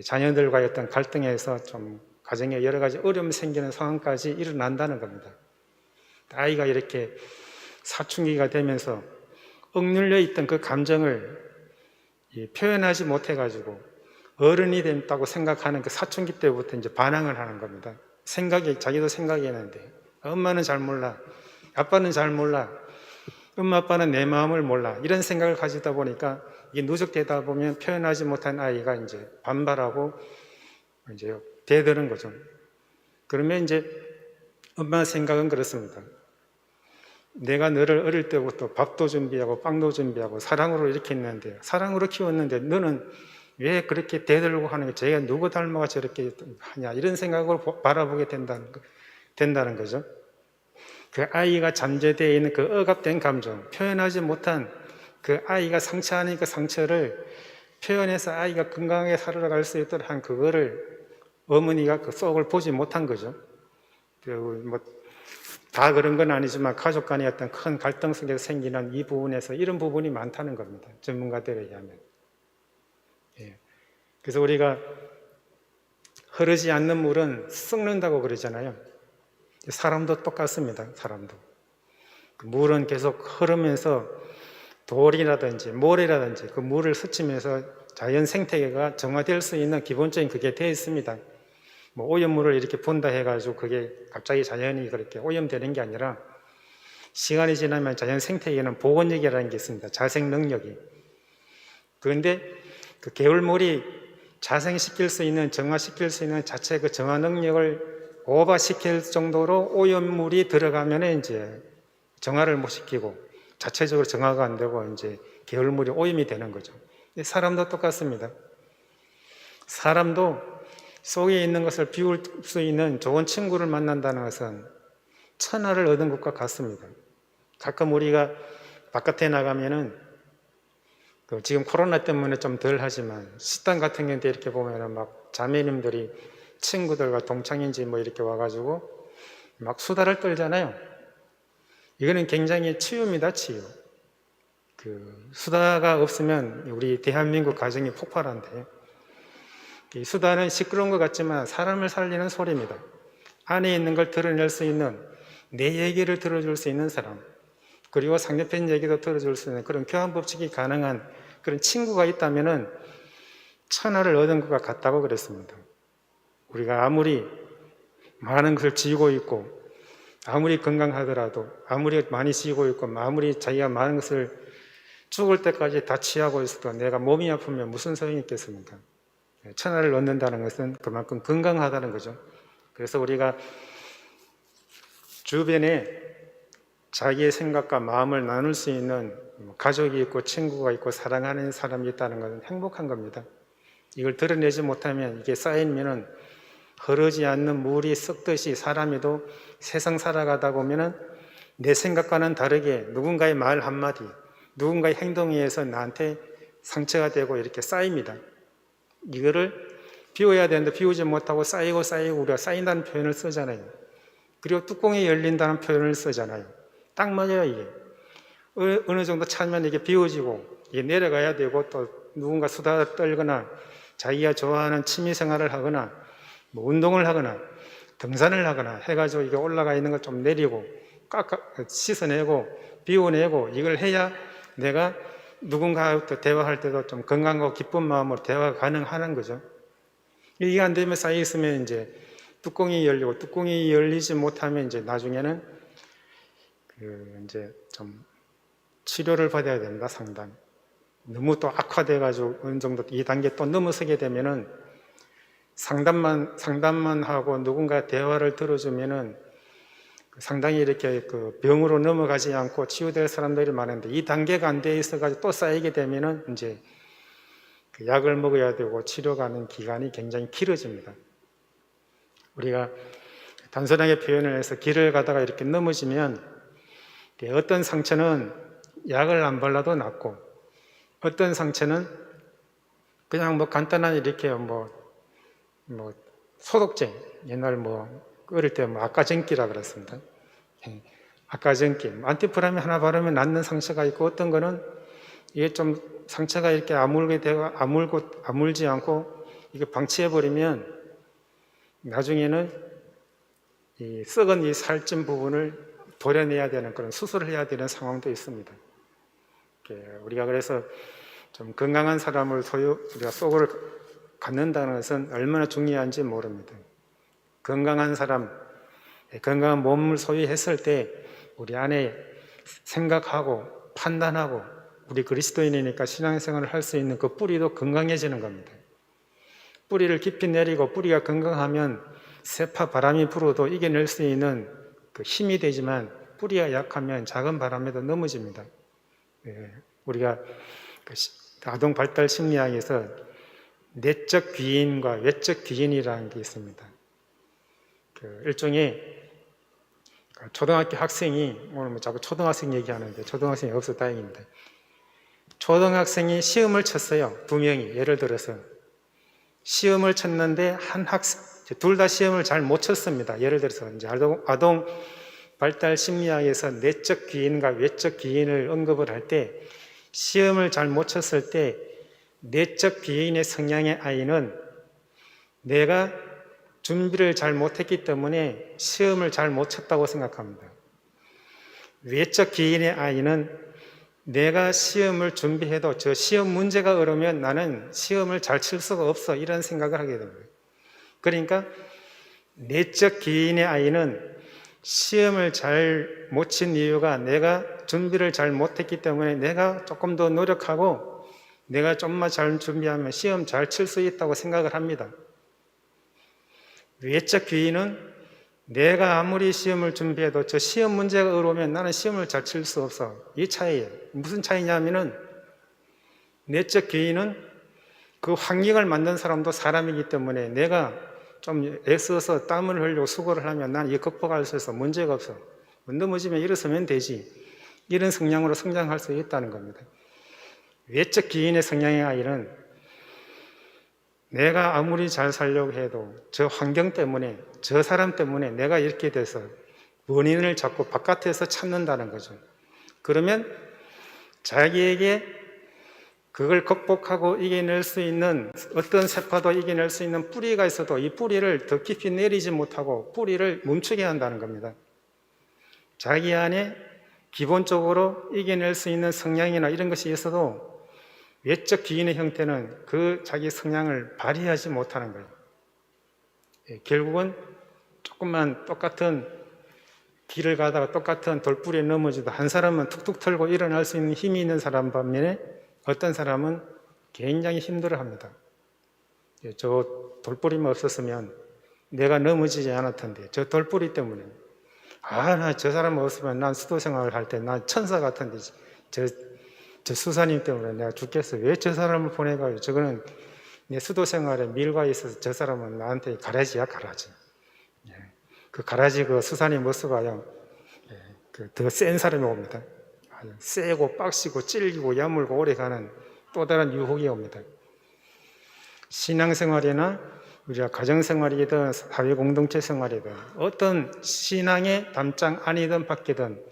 자녀들과의 어떤 갈등에서 좀 가정에 여러 가지 어려움이 생기는 상황까지 일어난다는 겁니다. 아이가 이렇게 사춘기가 되면서 억눌려 있던 그 감정을 표현하지 못해가지고 어른이 됐다고 생각하는 그 사춘기 때부터 이제 반항을 하는 겁니다. 자기도 생각이 했는데 엄마는 잘 몰라, 아빠는 잘 몰라, 엄마 아빠는 내 마음을 몰라, 이런 생각을 가지다 보니까 이게 누적되다 보면 표현하지 못한 아이가 이제 반발하고 이제 대드는 거죠. 그러면 이제 엄마 생각은 그렇습니다. 내가 너를 어릴 때부터 밥도 준비하고 빵도 준비하고 사랑으로 이렇게 했는데, 사랑으로 키웠는데 너는 왜 그렇게 대들고 하는 게 제가 누구 닮아가 저렇게 하냐, 이런 생각으로 바라보게 된다는 거죠. 그 아이가 잠재되어 있는 그 억압된 감정, 표현하지 못한 그 아이가 상처하는 그 상처를 표현해서 아이가 건강하게 살아갈 수 있도록 한 그거를 어머니가 그 속을 보지 못한 거죠. 다 그런 건 아니지만 가족 간의 어떤 큰 갈등 속에서 생기는 이 부분에서 이런 부분이 많다는 겁니다. 전문가들에 의하면. 그래서 우리가 흐르지 않는 물은 썩는다고 그러잖아요. 사람도 똑같습니다. 사람도. 그 물은 계속 흐르면서 돌이라든지 모래라든지 그 물을 스치면서 자연 생태계가 정화될 수 있는 기본적인 그게 되어 있습니다. 뭐 오염물을 이렇게 본다 해가지고 그게 갑자기 자연이 그렇게 오염되는 게 아니라 시간이 지나면 자연 생태계는 복원력이라는 게 있습니다. 자생 능력이. 그런데 그 개울물이 자생시킬 수 있는, 정화시킬 수 있는 자체 그 정화 능력을 오버시킬 정도로 오염물이 들어가면 이제 정화를 못 시키고 자체적으로 정화가 안 되고 이제 개울물이 오염이 되는 거죠. 사람도 똑같습니다. 사람도 속에 있는 것을 비울 수 있는 좋은 친구를 만난다는 것은 천하를 얻은 것과 같습니다. 가끔 우리가 바깥에 나가면은 지금 코로나 때문에 좀 덜 하지만 식당 같은 경우에 이렇게 보면은 막 자매님들이 친구들과 동창인지 뭐 이렇게 와가지고 막 수다를 떨잖아요. 이거는 굉장히 치유입니다, 치유. 그 수다가 없으면 우리 대한민국 가정이 폭발한대요. 이 수다는 시끄러운 것 같지만 사람을 살리는 소리입니다. 안에 있는 걸 드러낼 수 있는, 내 얘기를 들어줄 수 있는 사람, 그리고 상대편 얘기도 들어줄 수 있는 그런 교환 법칙이 가능한 그런 친구가 있다면은 천하를 얻은 것과 같다고 그랬습니다. 우리가 아무리 많은 것을 지고 있고, 아무리 건강하더라도, 아무리 많이 지고 있고, 아무리 자기가 많은 것을 죽을 때까지 다 취하고 있어도 내가 몸이 아프면 무슨 소용이 있겠습니까? 천하를 얻는다는 것은 그만큼 건강하다는 거죠. 그래서 우리가 주변에 자기의 생각과 마음을 나눌 수 있는 가족이 있고 친구가 있고 사랑하는 사람이 있다는 것은 행복한 겁니다. 이걸 드러내지 못하면 이게 쌓이면은 흐르지 않는 물이 썩듯이 사람이도 세상 살아가다 보면은 내 생각과는 다르게 누군가의 말 한마디, 누군가의 행동에 의해서 나한테 상처가 되고 이렇게 쌓입니다. 이거를 비워야 되는데 비우지 못하고 쌓이고 우리가 쌓인다는 표현을 쓰잖아요. 그리고 뚜껑이 열린다는 표현을 쓰잖아요. 딱 맞아요. 이게 어느 정도 차면 이게 비워지고 이게 내려가야 되고, 또 누군가 수다 떨거나 자기가 좋아하는 취미 생활을 하거나 뭐 운동을 하거나 등산을 하거나 해가지고 이게 올라가 있는 걸 좀 내리고 씻어내고 비워내고 이걸 해야 내가 누군가와 대화할 때도 좀 건강하고 기쁜 마음으로 대화가 가능한 거죠. 이게 안 되면 쌓여 있으면 이제 뚜껑이 열리고, 뚜껑이 열리지 못하면 이제 나중에는 이제 좀 치료를 받아야 됩니다. 상담. 너무 또 악화돼가지고 어느 정도 2단계 또 넘어서게 되면은 상담만 하고 누군가 대화를 들어주면은 상당히 이렇게 그 병으로 넘어가지 않고 치유될 사람들이 많은데 이 단계가 안 돼 있어가지고 또 쌓이게 되면은 이제 그 약을 먹어야 되고 치료가는 기간이 굉장히 길어집니다. 우리가 단순하게 표현을 해서 길을 가다가 이렇게 넘어지면 어떤 상처는 약을 안 발라도 낫고 어떤 상처는 그냥 뭐 간단한 이렇게 뭐 소독제 옛날 어릴 때 아까전기라 그랬습니다. 아까전기 안티프라민 하나 바르면 낫는 상처가 있고 어떤 거는 이게 좀 상처가 이렇게 아물지 않고 이게 방치해 버리면 나중에는 이 썩은 이 살찐 부분을 도려내야 되는 그런 수술을 해야 되는 상황도 있습니다. 우리가 그래서 좀 건강한 사람을 우리가 속을 갖는다는 것은 얼마나 중요한지 모릅니다. 건강한 사람, 건강한 몸을 소유했을 때 우리 안에 생각하고 판단하고 우리 그리스도인이니까 신앙생활을 할 수 있는 그 뿌리도 건강해지는 겁니다. 뿌리를 깊이 내리고 뿌리가 건강하면 세파 바람이 불어도 이겨낼 수 있는 그 힘이 되지만 뿌리가 약하면 작은 바람에도 넘어집니다. 우리가 그 아동 발달 심리학에서 내적 귀인과 외적 귀인이라는 게 있습니다. 일종의 초등학교 학생이 오늘 자꾸 초등학생 얘기하는데 초등학생이 없어 다행입니다. 초등학생이 시험을 쳤어요. 2명이 예를 들어서 시험을 쳤는데 한 학생 둘 다 시험을 잘 못 쳤습니다. 예를 들어서 이제 아동 발달 심리학에서 내적 귀인과 외적 귀인을 언급을 할 때 시험을 잘 못 쳤을 때 내적 귀인의 성향의 아이는 내가 준비를 잘 못했기 때문에 시험을 잘 못 쳤다고 생각합니다. 외적 귀인의 아이는 내가 시험을 준비해도 저 시험 문제가 어려우면 나는 시험을 잘 칠 수가 없어 이런 생각을 하게 됩니다. 그러니까 내적 귀인의 아이는 시험을 잘 못 친 이유가 내가 준비를 잘 못했기 때문에 내가 조금 더 노력하고 내가 좀만 잘 준비하면 시험 잘 칠 수 있다고 생각을 합니다. 외적 귀인은 내가 아무리 시험을 준비해도 저 시험 문제가 어려우면 나는 시험을 잘 칠 수 없어. 이 차이예요. 무슨 차이냐면은 내적 귀인은 그 환경을 만든 사람도 사람이기 때문에 내가 좀 애써서 땀을 흘리고 수고를 하면 난 이거 극복할 수 있어. 문제가 없어. 넘어지면 일어서면 되지. 이런 성향으로 성장할 수 있다는 겁니다. 외적 귀인의 성향의 아이는 내가 아무리 잘 살려고 해도 저 환경 때문에 저 사람 때문에 내가 이렇게 돼서 원인을 자꾸 바깥에서 찾는다는 거죠. 그러면 자기에게 그걸 극복하고 이겨낼 수 있는 어떤 세파도 이겨낼 수 있는 뿌리가 있어도 이 뿌리를 더 깊이 내리지 못하고 뿌리를 멈추게 한다는 겁니다. 자기 안에 기본적으로 이겨낼 수 있는 성향이나 이런 것이 있어도 외적 귀인의 형태는 그 자기 성향을 발휘하지 못하는 거예요. 결국은 조금만 똑같은 길을 가다가 똑같은 돌부리에 넘어져도 한 사람은 툭툭 털고 일어날 수 있는 힘이 있는 사람 반면에 어떤 사람은 굉장히 힘들어합니다. 저 돌부리만 없었으면 내가 넘어지지 않았을 텐데 저 돌부리 때문에 나 저 사람 없으면 난 수도 생활을 할 때 난 천사 같은데 저 수사님 때문에 내가 죽겠어. 왜 저 사람을 보내가요? 저거는 내 수도 생활에 밀과 있어서 저 사람은 나한테 가라지야 가라지. 그 가라지 그 수사님 모습가요. 더 센 사람이 옵니다. 세고 빡시고 찔기고 야물고 오래가는 또 다른 유혹이 옵니다. 신앙생활이나 우리가 가정생활이든 사회공동체 생활이든 어떤 신앙의 담장 안이든 밖이든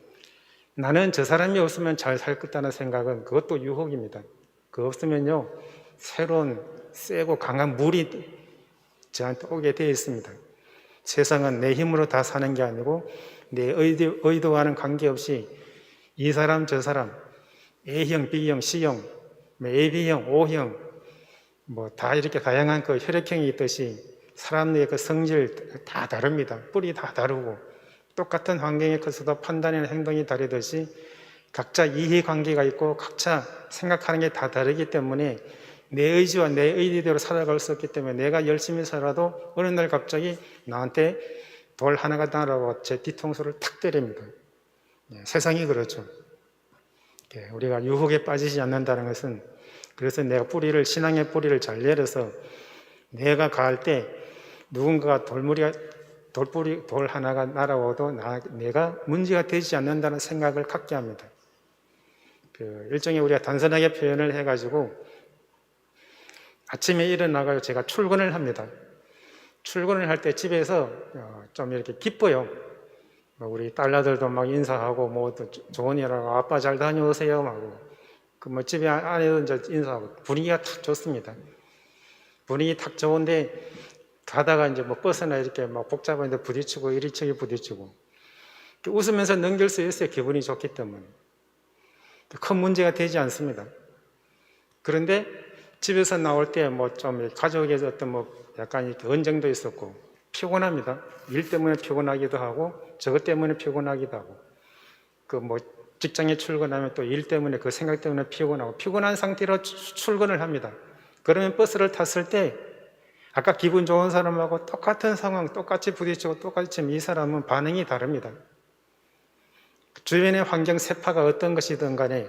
나는 저 사람이 없으면 잘 살 거다는 생각은 그것도 유혹입니다. 그거 없으면요 새로운 세고 강한 물이 저한테 오게 되어 있습니다. 세상은 내 힘으로 다 사는 게 아니고 내 의도와는 관계없이 이 사람 저 사람 A형, B형, C형, AB형, O형 다 이렇게 다양한 그 혈액형이 있듯이 사람의 그 성질 다 다릅니다. 뿌리 다 다르고 똑같은 환경에 커서도 판단이나 행동이 다르듯이 각자 이해관계가 있고 각자 생각하는 게 다 다르기 때문에 내 의지와 내 의지대로 살아갈 수 없기 때문에 내가 열심히 살아도 어느 날 갑자기 나한테 돌 하나가 날아와 제 뒤통수를 탁 때립니다. 세상이 그렇죠. 우리가 유혹에 빠지지 않는다는 것은, 그래서 내가 신앙의 뿌리를 잘 내려서 내가 가을 때 누군가가 돌 하나가 날아와도 내가 문제가 되지 않는다는 생각을 갖게 합니다. 일종의 우리가 단순하게 표현을 해가지고 아침에 일어나가지고 제가 출근을 합니다. 출근을 할 때 집에서 좀 이렇게 기뻐요. 우리 딸아들도 막 인사하고 뭐 좋은 일하고 아빠 잘 다녀오세요 하고 집에 안에도 이제 인사하고 분위기가 탁 좋습니다. 분위기 탁 좋은데 가다가 이제 뭐 버스나 이렇게 막 복잡한 데 부딪히고 이리저리 부딪히고 웃으면서 넘길 수 있어요. 기분이 좋기 때문에. 큰 문제가 되지 않습니다. 그런데 집에서 나올 때 뭐 좀 가족에서 어떤 약간 이렇게 언쟁도 있었고 피곤합니다. 일 때문에 피곤하기도 하고 저것 때문에 피곤하기도 하고 직장에 출근하면 또 일 때문에 그 생각 때문에 피곤하고 피곤한 상태로 출근을 합니다. 그러면 버스를 탔을 때 아까 기분 좋은 사람하고 똑같은 상황 똑같이 부딪히고 똑같이 이 사람은 반응이 다릅니다. 주변의 환경 세파가 어떤 것이든 간에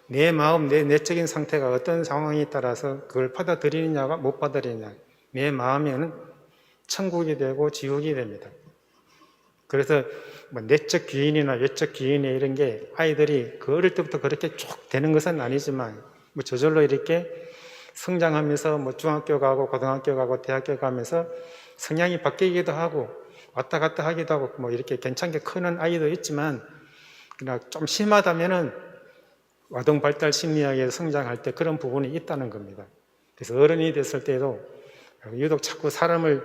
내 마음, 내 내적인 상태가 어떤 상황에 따라서 그걸 받아들이느냐가 못 받아들이느냐, 내 마음에는 천국이 되고 지옥이 됩니다. 그래서 내적 기인이나 외적 기인이 이런 게 아이들이 어릴 때부터 그렇게 쭉 되는 것은 아니지만 저절로 이렇게 성장하면서 중학교 가고 고등학교 가고 대학교 가면서 성향이 바뀌기도 하고 왔다 갔다 하기도 하고 이렇게 괜찮게 크는 아이도 있지만 그냥 좀 심하다면은 아동 발달 심리학에서 성장할 때 그런 부분이 있다는 겁니다. 그래서 어른이 됐을 때도 유독 자꾸 사람을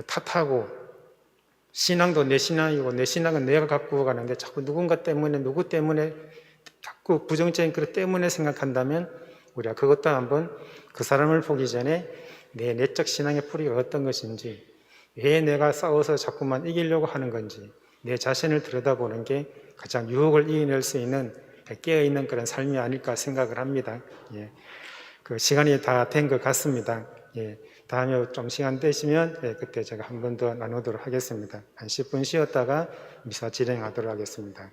탓하고 신앙도 내 신앙이고 내 신앙은 내가 갖고 가는데 자꾸 누군가 때문에 누구 때문에 자꾸 부정적인 그것 때문에 생각한다면 우리가 그것도 한번 그 사람을 보기 전에 내 내적 신앙의 뿌리가 어떤 것인지, 왜 내가 싸워서 자꾸만 이기려고 하는 건지 내 자신을 들여다보는 게 가장 유혹을 이겨낼 수 있는 깨어있는 그런 삶이 아닐까 생각을 합니다. 시간이 다 된 것 같습니다. 다음에 좀 시간 되시면 그때 제가 한 번 더 나누도록 하겠습니다. 한 10분 쉬었다가 미사 진행하도록 하겠습니다.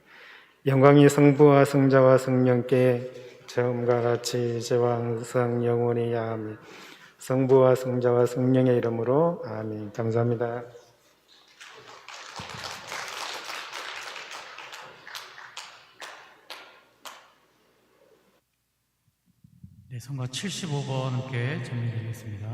영광이 성부와 성자와 성령께 처음과 같이 이제와 항상 영원히 아멘. 성부와 성자와 성령의 이름으로 아멘. 감사합니다. 네, 성가 75번 함께 전해드리겠습니다.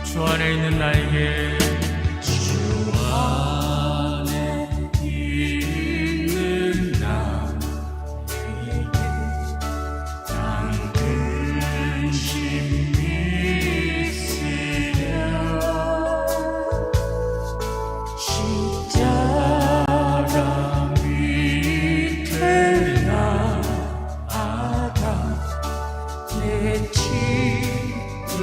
주 안에 있는 나에게 주 안에 있는 나에게 당근심이 있으려 십자가 밑에 나아가 내 짐을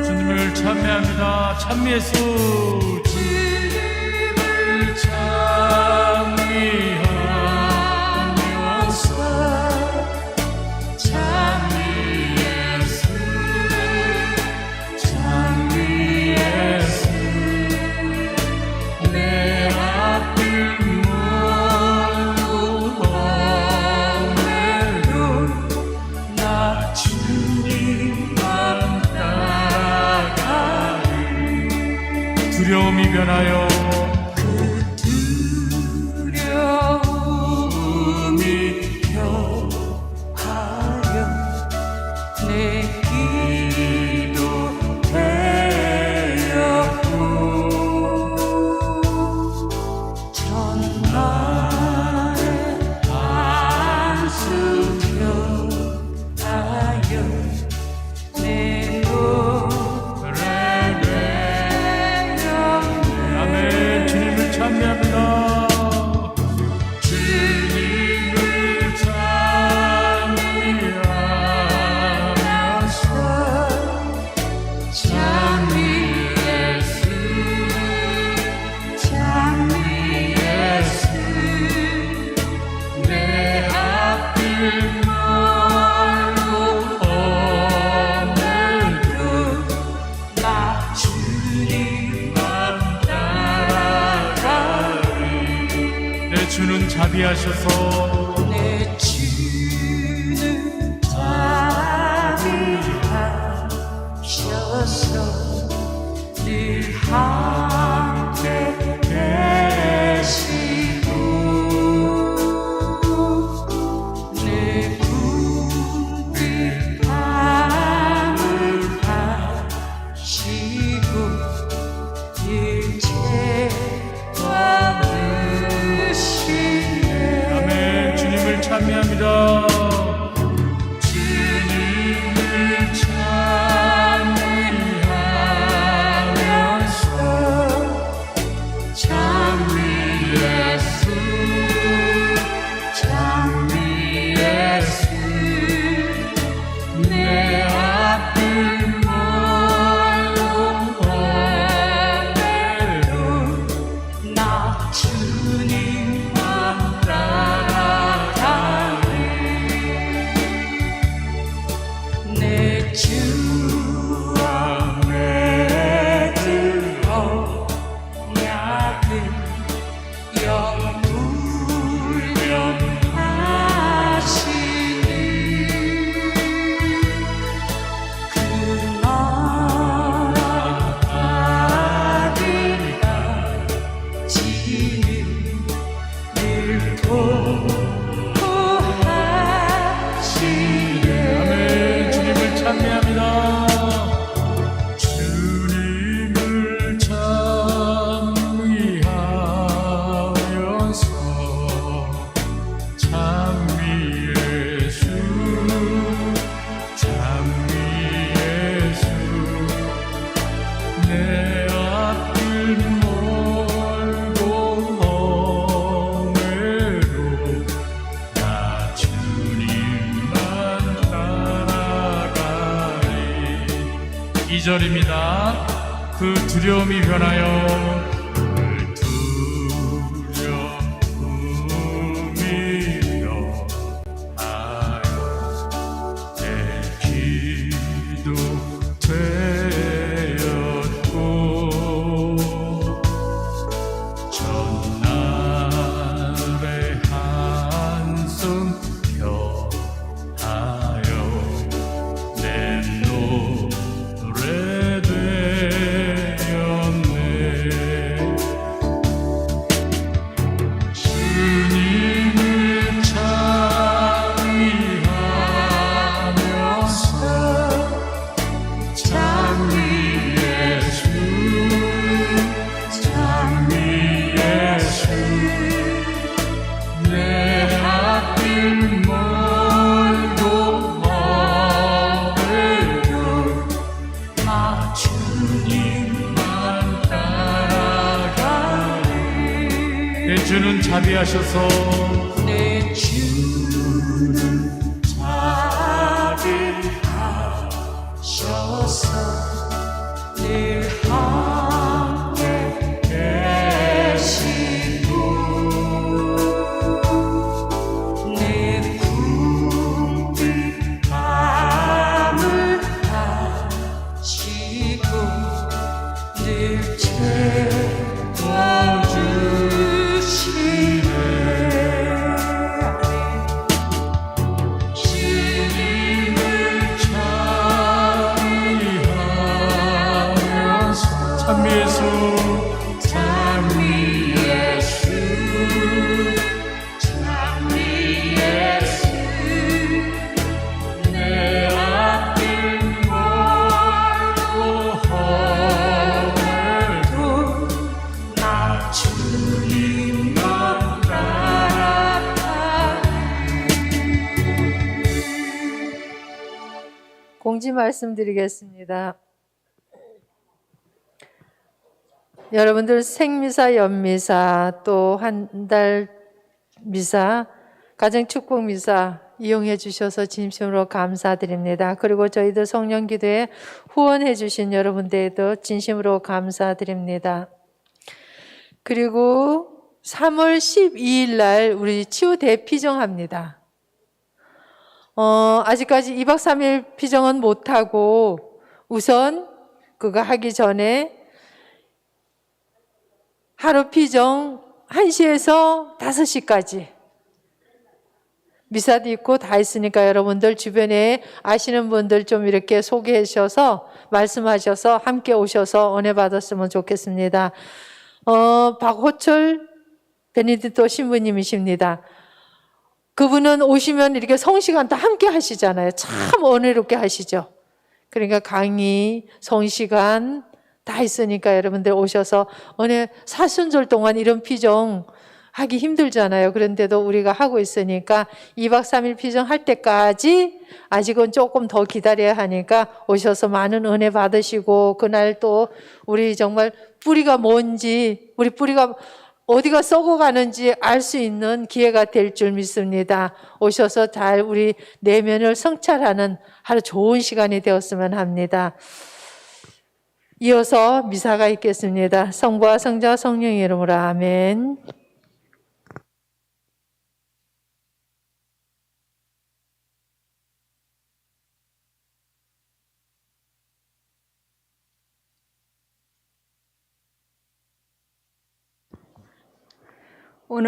주님을 찬미합니다. 찬미 예수. 주님을 찬미하면서 찬미 예수, 찬미 예수. 내 앞을 모두 험해도 나 주님만 따라가리. 두려움 주는 자비하셔서 내 주는 자비하셔서 늘 함께 계시고 내 궁핍함을 아시고 일체와 드시네. 아멘. 주님을 찬미합니다. 주님을 찬미하면서 찬미 예수 찬미 예수 내 앞을 멀고 나 주님만 따라가리. 내 주와 맺은 언약은 영불변하시니 그 나라 아들과 지는 늘 보호하시네. 아멘. 주님을 찬미합니다. 주님을 찬미하면서 찬미 예수 찬미 예수 내 앞을 멀고 험해도 나 주님만 따라가리. 2절입니다. 그 두려움이 변하여 그 두려움이 변하여 내 기도 되었고 전날의 한숨 편하여 내 노래 되었네. 주님을 찬미하면서 찬미 예수 찬미 예수 내 앞을 멀고 험해도 나 주님만 따라가리. 내 주는 자비하셔서 내 주는 자비하셔서 늘 함께 계시고 내 궁핍함을 아시고 늘 채워주시네. 주님을 찬미하면서 찬미 예수 찬미 예수 찬미 예수 내 앞을 멀고 험해도 나 주님만 따라가리. 공지 말씀드리겠습니다. 여러분들 생미사, 연미사, 또 한 달 미사, 가정축복 미사 이용해 주셔서 진심으로 감사드립니다. 그리고 저희들 성령기도에 후원해 주신 여러분들도 진심으로 감사드립니다. 그리고 3월 12일 날 우리 치유 대피정합니다. 아직까지 2박 3일 피정은 못하고 우선 그거 하기 전에 하루 피정 1시에서 5시까지 미사도 있고 다 있으니까 여러분들 주변에 아시는 분들 좀 이렇게 소개해 주셔서 말씀하셔서 함께 오셔서 은혜 받았으면 좋겠습니다. 박호철 베네딕토 신부님이십니다. 그분은 오시면 이렇게 성시간 다 함께 하시잖아요. 참 은혜롭게 하시죠. 그러니까 강의, 성시간 다 있으니까 여러분들 오셔서 은혜 사순절 동안 이런 피정 하기 힘들잖아요. 그런데도 우리가 하고 있으니까 2박 3일 피정할 때까지 아직은 조금 더 기다려야 하니까 오셔서 많은 은혜 받으시고 그날 또 우리 정말 뿌리가 뭔지 우리 뿌리가 어디가 썩어가는지 알 수 있는 기회가 될 줄 믿습니다. 오셔서 잘 우리 내면을 성찰하는 하루 좋은 시간이 되었으면 합니다. 이어서 미사가 있겠습니다. 성부와 성자와 성령의 이름으로 아멘.